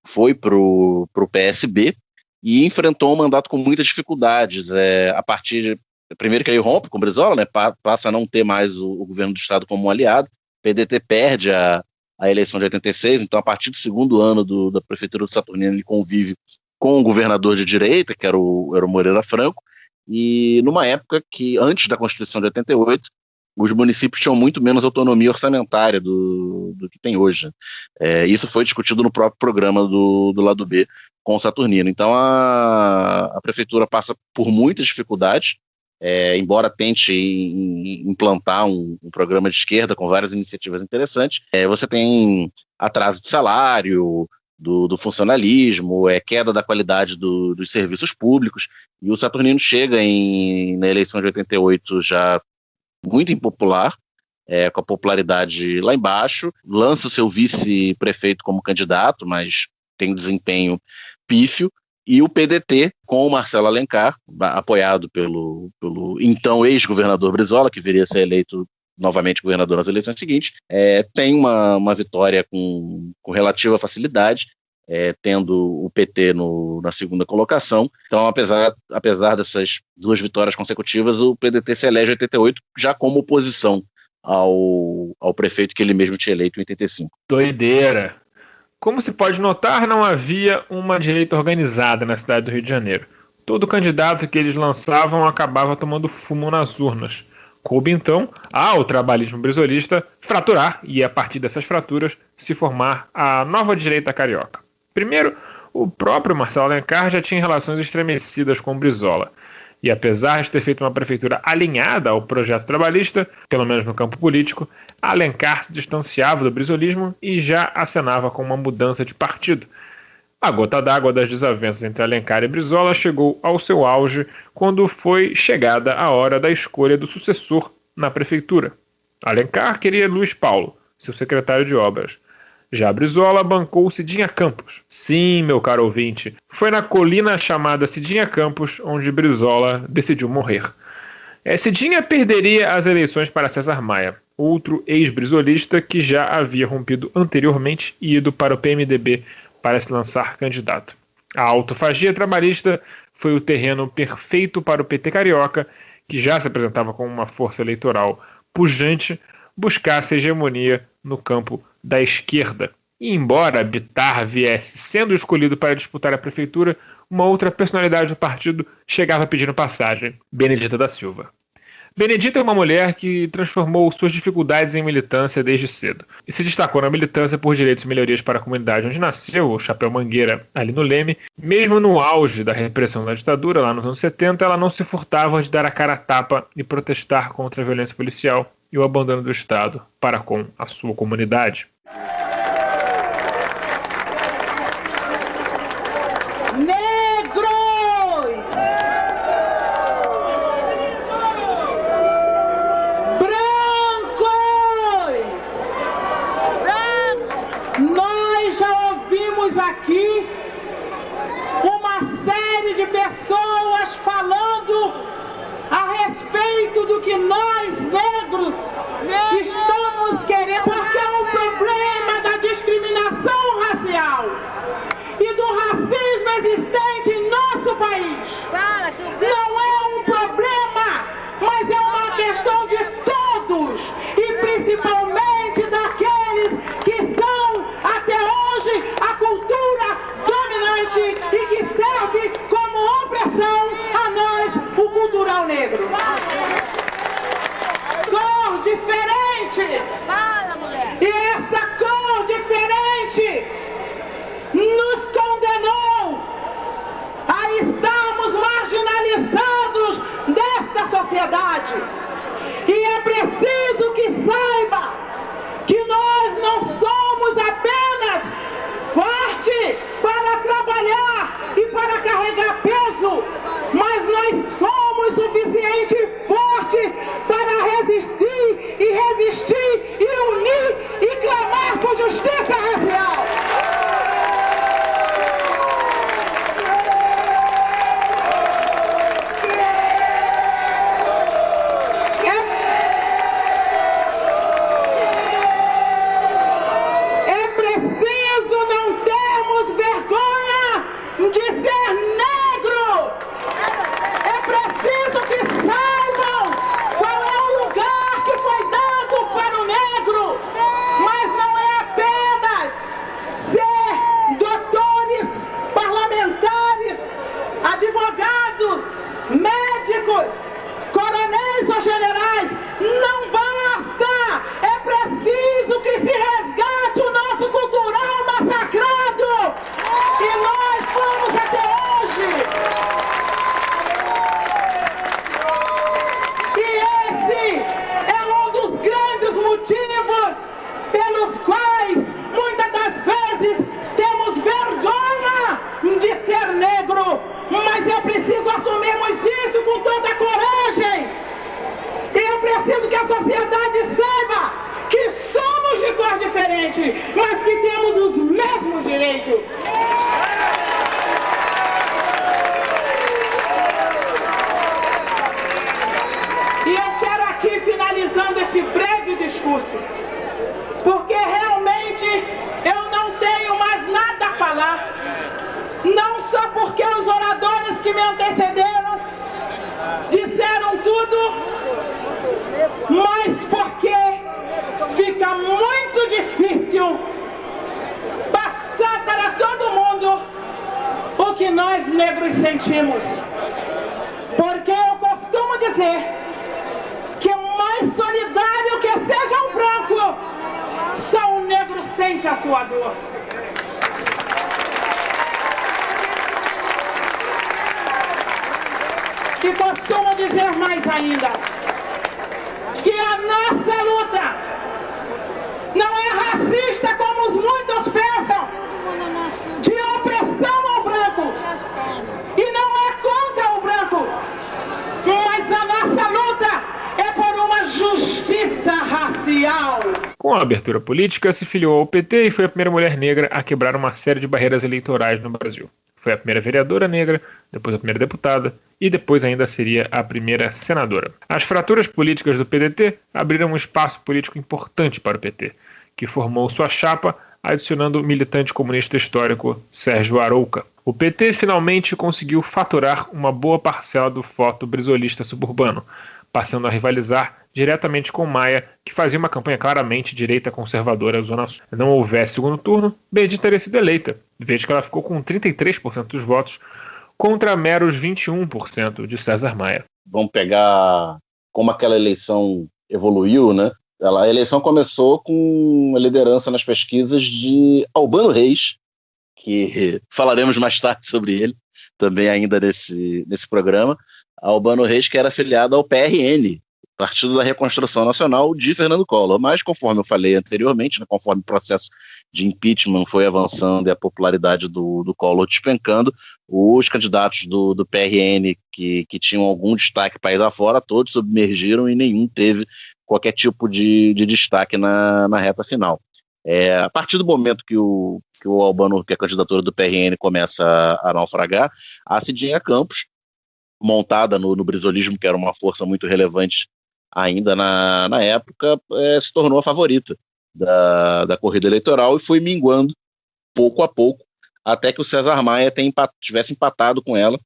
foi para o PSB e enfrentou um mandato com muitas dificuldades. A partir primeiro que ele rompe com o Brizola, né, passa a não ter mais o governo do estado como um aliado. O PDT perde a eleição de 86, então a partir do segundo ano da prefeitura do Saturnino ele convive com o governador de direita, que era o Moreira Franco, e numa época que, antes da Constituição de 88, os municípios tinham muito menos autonomia orçamentária do que tem hoje. Isso foi discutido no próprio programa do lado B com o Saturnino. Então a prefeitura passa por muitas dificuldades, embora tente implantar um programa de esquerda com várias iniciativas interessantes. Você tem atraso de salário, do funcionalismo, queda da qualidade dos serviços públicos, e o Saturnino chega na eleição de 88 já muito impopular, com a popularidade lá embaixo, lança o seu vice-prefeito como candidato, mas tem um desempenho pífio, e o PDT, com o Marcelo Alencar, apoiado pelo então ex-governador Brizola, que viria a ser eleito novamente governador nas eleições seguintes, tem uma vitória com relativa facilidade, tendo o PT na segunda colocação. Então, apesar dessas duas vitórias consecutivas, o PDT se elege em 88 já como oposição ao prefeito que ele mesmo tinha eleito em 85. Doideira! Como se pode notar, não havia uma direita organizada na cidade do Rio de Janeiro. Todo candidato que eles lançavam acabava tomando fumo nas urnas. Coube, então, ao trabalhismo brizolista fraturar e, a partir dessas fraturas, se formar a nova direita carioca. Primeiro, o próprio Marcelo Alencar já tinha relações estremecidas com o Brizola. E apesar de ter feito uma prefeitura alinhada ao projeto trabalhista, pelo menos no campo político, Alencar se distanciava do brizolismo e já acenava com uma mudança de partido. A gota d'água das desavenças entre Alencar e Brizola chegou ao seu auge quando foi chegada a hora da escolha do sucessor na prefeitura. Alencar queria Luiz Paulo, seu secretário de obras. Já Brizola bancou Cidinha Campos. Sim, meu caro ouvinte, foi na colina chamada Cidinha Campos onde Brizola decidiu morrer. Cidinha perderia as eleições para César Maia, outro ex-brizolista que já havia rompido anteriormente e ido para o PMDB para se lançar candidato. A autofagia trabalhista foi o terreno perfeito para o PT carioca, que já se apresentava como uma força eleitoral pujante, buscasse hegemonia no campo da esquerda. E embora Bittar viesse sendo escolhido para disputar a prefeitura, uma outra personalidade do partido chegava pedindo passagem: Benedita da Silva. Benedita é uma mulher que transformou suas dificuldades em militância desde cedo e se destacou na militância por direitos e melhorias para a comunidade onde nasceu, o Chapéu Mangueira, ali no Leme. Mesmo no auge da repressão da ditadura, lá nos anos 70, ela não se furtava de dar a cara a tapa e protestar contra a violência policial e o abandono do Estado para com a sua comunidade. Aqui uma série de pessoas falando a respeito do que nós negros estamos querendo, porque é um problema da discriminação racial e do racismo existente em nosso país. Não é um problema, mas é uma questão de todos e principalmente daqueles que são até hoje a cultura dominante e que serve como opressão a nós, o cultural negro. Cor diferente. Fala, mulher. E essa cor diferente nos condenou a estarmos marginalizados desta sociedade. E é preciso que saiba que nós não somos apenas fortes para trabalhar e para discurso, porque realmente eu não tenho mais nada a falar, não só porque os oradores que me antecederam disseram tudo, mas porque fica muito difícil passar para todo mundo o que nós negros sentimos. Porque eu costumo dizer que o mais solidário que seja um branco, só um negro sente a sua dor. E costumo dizer mais ainda, que a nossa luta não é racista como muitos pensam, de opressão ao branco, e não é contra o branco, mas a nossa luta é por uma justiça racial. Com a abertura política, se filiou ao PT e foi a primeira mulher negra a quebrar uma série de barreiras eleitorais no Brasil. Foi a primeira vereadora negra, depois a primeira deputada e depois ainda seria a primeira senadora. As fraturas políticas do PDT abriram um espaço político importante para o PT, que formou sua chapa adicionando o militante comunista histórico Sérgio Arouca. O PT finalmente conseguiu faturar uma boa parcela do voto brisolista suburbano, passando a rivalizar diretamente com Maia, que fazia uma campanha claramente direita conservadora Zona Sul. Se não houvesse segundo turno, Benedita teria sido eleita, desde que ela ficou com 33% dos votos, contra meros 21% de César Maia. Vamos pegar como aquela eleição evoluiu, né? A eleição começou com a liderança nas pesquisas de Albano Reis, que falaremos mais tarde sobre ele, também ainda nesse programa. Albano Reis, que era afiliado ao PRN, Partido da Reconstrução Nacional de Fernando Collor. Mas, conforme eu falei anteriormente, né, conforme o processo de impeachment foi avançando e a popularidade do Collor despencando, os candidatos do PRN que tinham algum destaque país afora, todos submergiram e nenhum teve qualquer tipo de destaque na reta final. A partir do momento que o Albano, que a candidatura do PRN começa a naufragar, a Cidinha Campos, montada no brisolismo, que era uma força muito relevante ainda na época, se tornou a favorita da corrida eleitoral e foi minguando pouco a pouco, até que o César Maia tivesse empatado com ela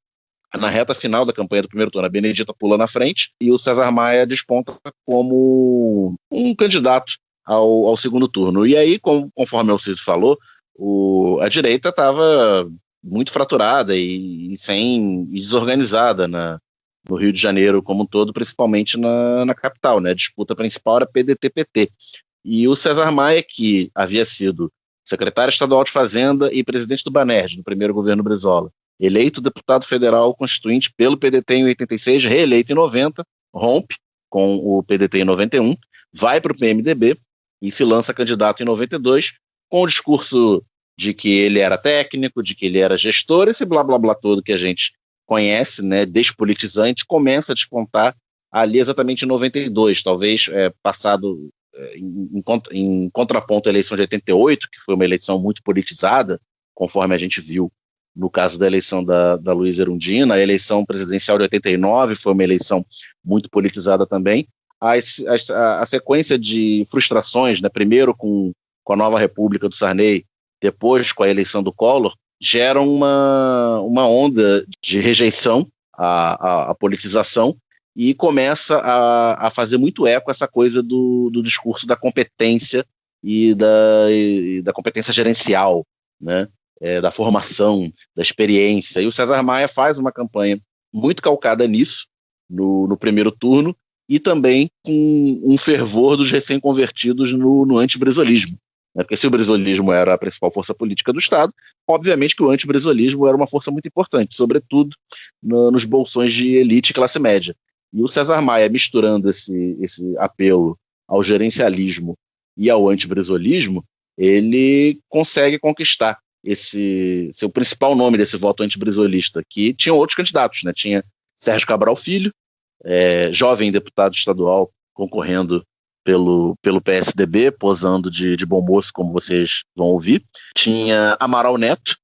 na reta final da campanha do primeiro turno. A Benedita pula na frente e o César Maia desponta como um candidato ao segundo turno. E aí, conforme o Alciso falou, a direita estava muito fraturada e desorganizada no Rio de Janeiro como um todo, principalmente na capital, né? A disputa principal era PDT-PT. E o César Maia, que havia sido secretário estadual de Fazenda e presidente do Banerj, no primeiro governo Brizola, eleito deputado federal constituinte pelo PDT em 86, reeleito em 90, rompe com o PDT em 91, vai para o PMDB e se lança candidato em 92, com o discurso de que ele era técnico, de que ele era gestor, esse blá blá blá todo que a gente conhece, né, despolitizante, começa a despontar ali exatamente em 92, talvez passado em contraponto à eleição de 88, que foi uma eleição muito politizada, conforme a gente viu no caso da eleição da Luísa Erundina. A eleição presidencial de 89 foi uma eleição muito politizada também. A sequência de frustrações, né, primeiro com a nova República do Sarney, depois com a eleição do Collor, geram uma onda de rejeição à politização e começa a fazer muito eco essa coisa do discurso da competência e da competência gerencial, né? Da formação, da experiência. E o César Maia faz uma campanha muito calcada nisso, no primeiro turno, e também com um fervor dos recém-convertidos no antibrizolismo. Porque se o brizolismo era a principal força política do Estado, obviamente que o antibrizolismo era uma força muito importante, sobretudo nos bolsões de elite e classe média. E o César Maia, misturando esse apelo ao gerencialismo e ao antibrizolismo, ele consegue conquistar seu principal nome desse voto antibrizolista, que tinha outros candidatos, né? Tinha Sérgio Cabral Filho, jovem deputado estadual, concorrendo pelo PSDB, posando de bom moço, como vocês vão ouvir. Tinha Amaral Neto,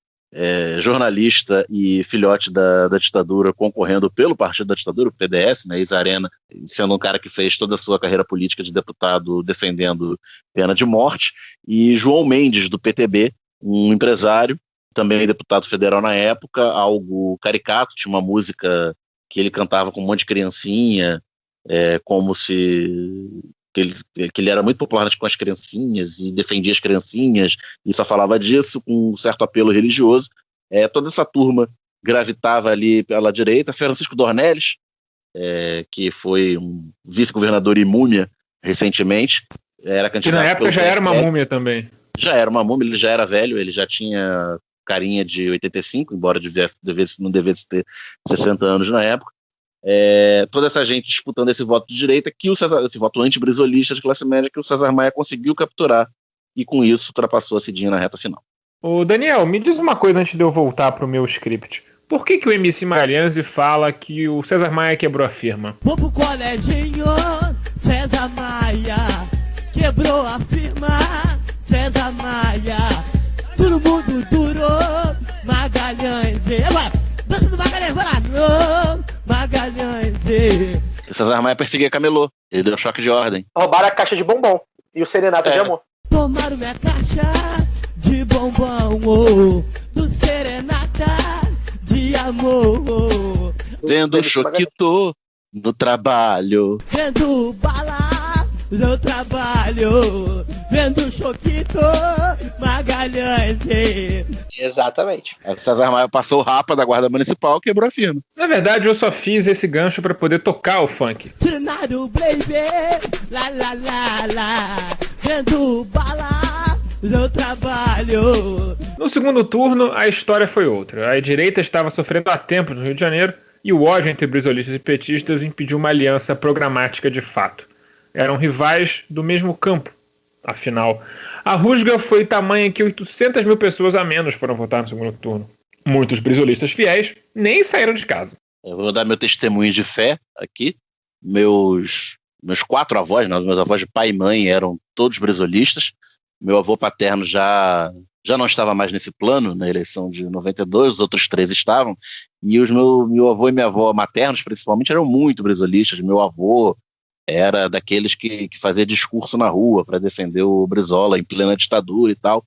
jornalista e filhote da ditadura, concorrendo pelo partido da ditadura, o PDS, né, ex-Arena, sendo um cara que fez toda a sua carreira política de deputado defendendo pena de morte, e João Mendes, do PTB, um empresário, também deputado federal na época, algo caricato, tinha uma música que ele cantava com um monte de criancinha, como se... que ele era muito popular com as criancinhas e defendia as criancinhas e só falava disso com um certo apelo religioso. Toda essa turma gravitava ali pela direita. Francisco Dornelles, que foi um vice-governador e múmia recentemente, era candidato. Que na época já era uma múmia também. Já era uma múmia, ele já era velho, ele já tinha carinha de 85, embora não devesse ter 60 anos na época. Toda essa gente disputando esse voto de direita, esse voto anti-brizolista de classe média, que o César Maia conseguiu capturar, e com isso ultrapassou a Cidinha na reta final. Ô Daniel, me diz uma coisa antes de eu voltar pro meu script. Por que o MC Magalhães fala que o César Maia quebrou a firma? Vou pro coleginho, César Maia quebrou a firma, César Maia, todo mundo durou, Magalhães, agora, dança do Magalhães, vai lá, Magalhães. O César Maia perseguia camelô, ele deu um choque de ordem. Roubaram a caixa de bombom e o serenata de amor. Tomaram minha caixa de bombom, do serenata de amor. Vendo choquito no trabalho. Vendo bala no trabalho. Vendo choquito, Magalhães. Exatamente. O César Maia passou o rapa da Guarda Municipal e quebrou a firma. Na verdade, eu só fiz esse gancho pra poder tocar o funk. Trinado, baby, lá, lá, lá, lá. Vendo bala no trabalho. No segundo turno, a história foi outra. A direita estava sofrendo há tempo no Rio de Janeiro e o ódio entre brisolistas e petistas impediu uma aliança programática de fato. Eram rivais do mesmo campo. Afinal, a rusga foi tamanha que 800 mil pessoas a menos foram votar no segundo turno. Muitos brisolistas fiéis nem saíram de casa. Eu vou dar meu testemunho de fé aqui. Meus 4 avós, meus avós de pai e mãe eram todos brisolistas. Meu avô paterno já não estava mais nesse plano na eleição de 92, os outros 3 estavam. E os meu avô e minha avó maternos, principalmente, eram muito brisolistas. Meu avô era daqueles que fazia discurso na rua para defender o Brizola em plena ditadura e tal.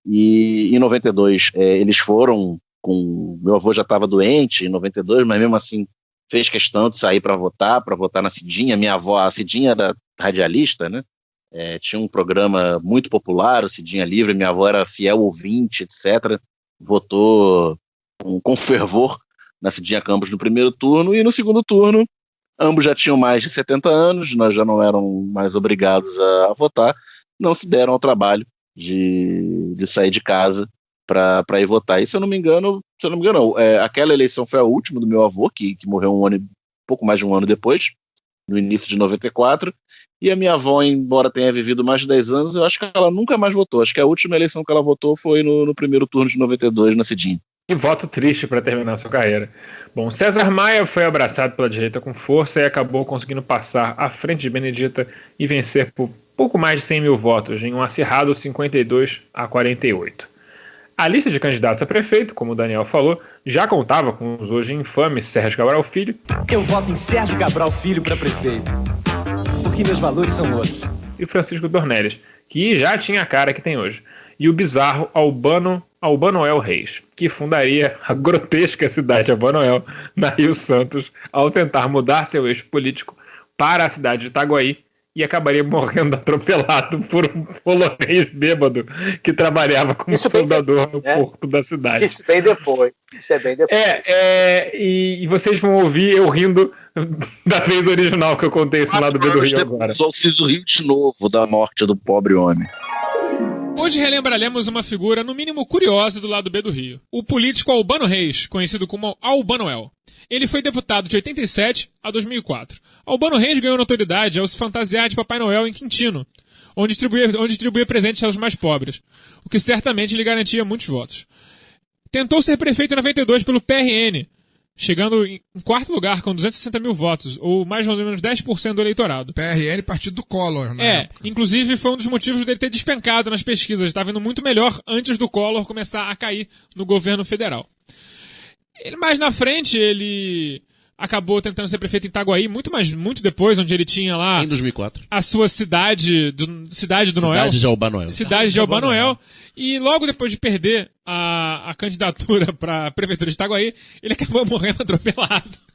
E em 92 eles foram meu avô já estava doente em 92, mas mesmo assim fez questão de sair para votar na Cidinha. Minha avó, a Cidinha era radialista, né? Tinha um programa muito popular, o Cidinha Livre, minha avó era fiel ouvinte, etc. Votou com fervor na Cidinha Campos no primeiro turno, e no segundo turno ambos já tinham mais de 70 anos, nós já não eram mais obrigados a votar, não se deram ao trabalho de sair de casa para ir votar. E se eu não me engano, aquela eleição foi a última do meu avô, que morreu pouco mais de um ano depois, no início de 94, e a minha avó, embora tenha vivido mais de 10 anos, eu acho que ela nunca mais votou. Acho que a última eleição que ela votou foi no primeiro turno de 92, na Cidinha. Que voto triste para terminar sua carreira. Bom, César Maia foi abraçado pela direita com força e acabou conseguindo passar à frente de Benedita e vencer por pouco mais de 100 mil votos, em um acirrado 52-48. A lista de candidatos a prefeito, como o Daniel falou, já contava com os hoje infames Sérgio Cabral Filho. Eu voto em Sérgio Cabral Filho para prefeito, porque meus valores são outros. E Francisco Dornelles, que já tinha a cara que tem hoje. E o bizarro Albanoel Reis, que fundaria a grotesca cidade Albanoel, na Rio Santos, ao tentar mudar seu eixo político para a cidade de Itaguaí, e acabaria morrendo atropelado por um polonês bêbado que trabalhava como soldador no porto da cidade. Isso é bem depois. E vocês vão ouvir eu rindo da vez original que eu contei esse lado B do Rio agora. Só preciso rir de novo da morte do pobre homem. Hoje relembraremos uma figura no mínimo curiosa do lado B do Rio. O político Albano Reis, conhecido como Albanoel. Ele foi deputado de 87 a 2004. Albano Reis ganhou notoriedade ao se fantasiar de Papai Noel em Quintino, onde distribuía presentes aos mais pobres, o que certamente lhe garantia muitos votos. Tentou ser prefeito em 92 pelo PRN, chegando em quarto lugar com 260 mil votos, ou mais ou menos 10% do eleitorado. PRL, partido do Collor, né? Inclusive foi um dos motivos dele ter despencado nas pesquisas. Estava indo muito melhor antes do Collor começar a cair no governo federal. Mais na frente, ele acabou tentando ser prefeito em Itaguaí, muito depois, onde ele tinha lá... Em 2004. A sua cidade do Noel. Cidade de Albanoel. Cidade de Albanoel. E logo depois de perder a candidatura para a prefeitura de Itaguaí, ele acabou morrendo atropelado.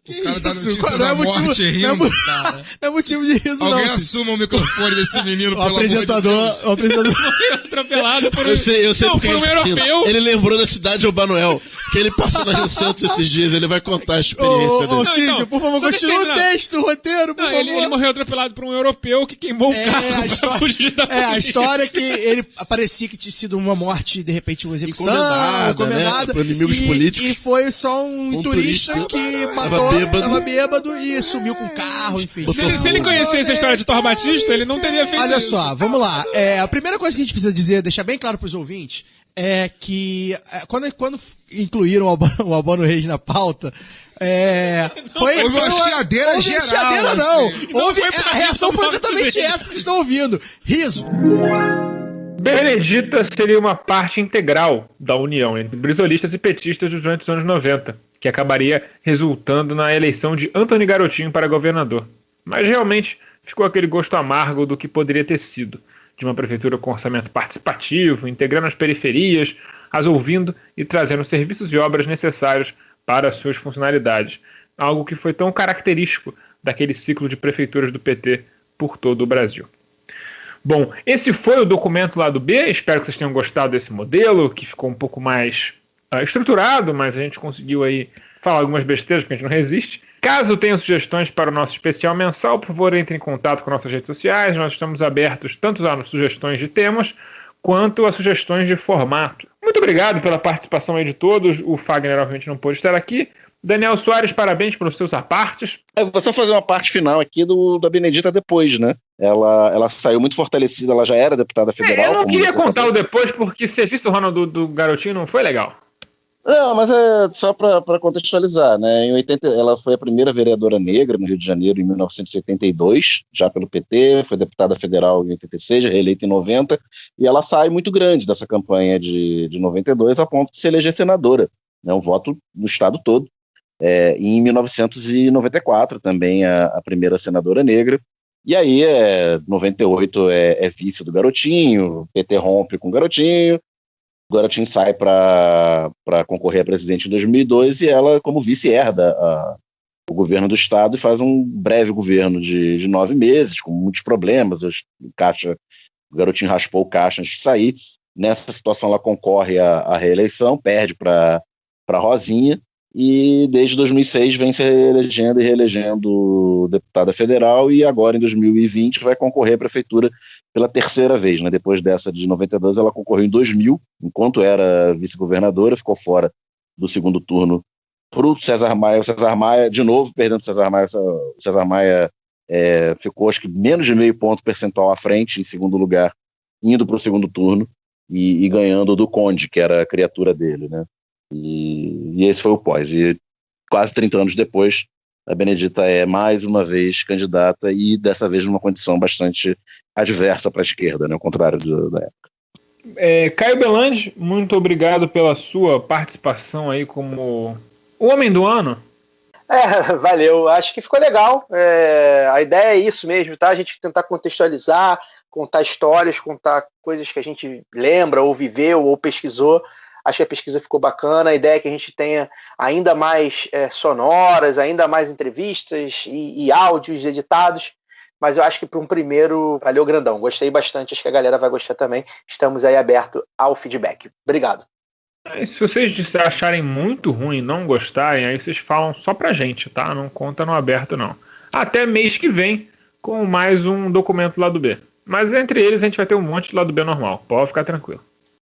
O cara dá notícia da morte rindo, cara. Não é motivo de riso, Alguém não. assuma o microfone desse menino, O apresentador Morreu atropelado por um, Eu sei por um europeu. Ele lembrou da cidade de Albanoel, que ele passou na Rio Santos esses dias, ele vai contar a experiência dele. Cícero, por favor, continua o texto, o roteiro, por favor. Ele morreu atropelado por um europeu que queimou o carro pra fugir da polícia. A história é que ele parecia que tinha sido uma morte, de repente, uma execução, encomendada, né? Por inimigos políticos. E foi só um turista que matou, tava bêbado e sumiu com o carro, enfim. Se ele conhecesse a história de Thor Batista, ele não teria feito Olha isso. só, vamos lá. A primeira coisa que a gente precisa dizer, deixar bem claro pros ouvintes, é que quando incluíram o Albano Reis na pauta, houve uma chiadeira geral. Chiadeira, não. Assim. A reação foi exatamente essa que vocês estão ouvindo. Riso. Benedita seria uma parte integral da união entre brizolistas e petistas durante os anos 90, que acabaria resultando na eleição de Antony Garotinho para governador. Mas realmente ficou aquele gosto amargo do que poderia ter sido, de uma prefeitura com orçamento participativo, integrando as periferias, as ouvindo e trazendo serviços e obras necessários para as suas funcionalidades, algo que foi tão característico daquele ciclo de prefeituras do PT por todo o Brasil. Bom, esse foi o documento Lado B, espero que vocês tenham gostado desse modelo, que ficou um pouco mais estruturado, mas a gente conseguiu aí falar algumas besteiras, porque a gente não resiste. Caso tenham sugestões para o nosso especial mensal, por favor, entre em contato com nossas redes sociais, nós estamos abertos tanto a sugestões de temas, quanto a sugestões de formato. Muito obrigado pela participação aí de todos, o Fagner obviamente não pôde estar aqui. Daniel Soares, parabéns pelos seus apartes. Vou só fazer uma parte final aqui da Benedita depois, né? Ela saiu muito fortalecida, ela já era deputada federal. Eu não queria contar o depois, porque ser vice-Ronald do Garotinho não foi legal. Não, mas é só para contextualizar, né? Em 80, ela foi a primeira vereadora negra no Rio de Janeiro em 1982, já pelo PT, foi deputada federal em 86, reeleita em 90, e ela sai muito grande dessa campanha de 92, a ponto de se eleger senadora, né? Um voto no estado todo. Em 1994 também a primeira senadora negra, e aí 98 é vice do Garotinho, o PT rompe com o Garotinho sai para concorrer a presidente em 2002 e ela como vice herda o governo do estado e faz um breve governo de 9 meses, com muitos problemas, o Garotinho raspou o caixa antes de sair. Nessa situação ela concorre à reeleição, perde para Rosinha, e desde 2006 vem se reelegendo e reelegendo deputada federal, e agora em 2020 vai concorrer à prefeitura pela terceira vez, né? Depois dessa de 92 ela concorreu em 2000, enquanto era vice-governadora, ficou fora do segundo turno para o César Maia, de novo perdendo o César Maia ficou acho que menos de meio ponto percentual à frente, em segundo lugar, indo para o segundo turno e ganhando do Conde, que era a criatura dele, né? E esse foi o pós. E quase 30 anos depois, a Benedita é mais uma vez candidata e dessa vez numa condição bastante adversa para a esquerda, né, ao contrário da época. Caio Belandi, muito obrigado pela sua participação aí como o Homem do Ano. Valeu, acho que ficou legal. A ideia é isso mesmo, tá? A gente tentar contextualizar, contar histórias, contar coisas que a gente lembra, ou viveu, ou pesquisou. Acho que a pesquisa ficou bacana, a ideia é que a gente tenha ainda mais sonoras, ainda mais entrevistas e áudios editados, mas eu acho que para um primeiro, valeu grandão, gostei bastante, acho que a galera vai gostar também, estamos aí abertos ao feedback. Obrigado. Se vocês acharem muito ruim, não gostarem, aí vocês falam só pra gente, tá? Não conta no aberto, não. Até mês que vem, com mais um documento Lado B. Mas entre eles a gente vai ter um monte de Lado B normal, pode ficar tranquilo.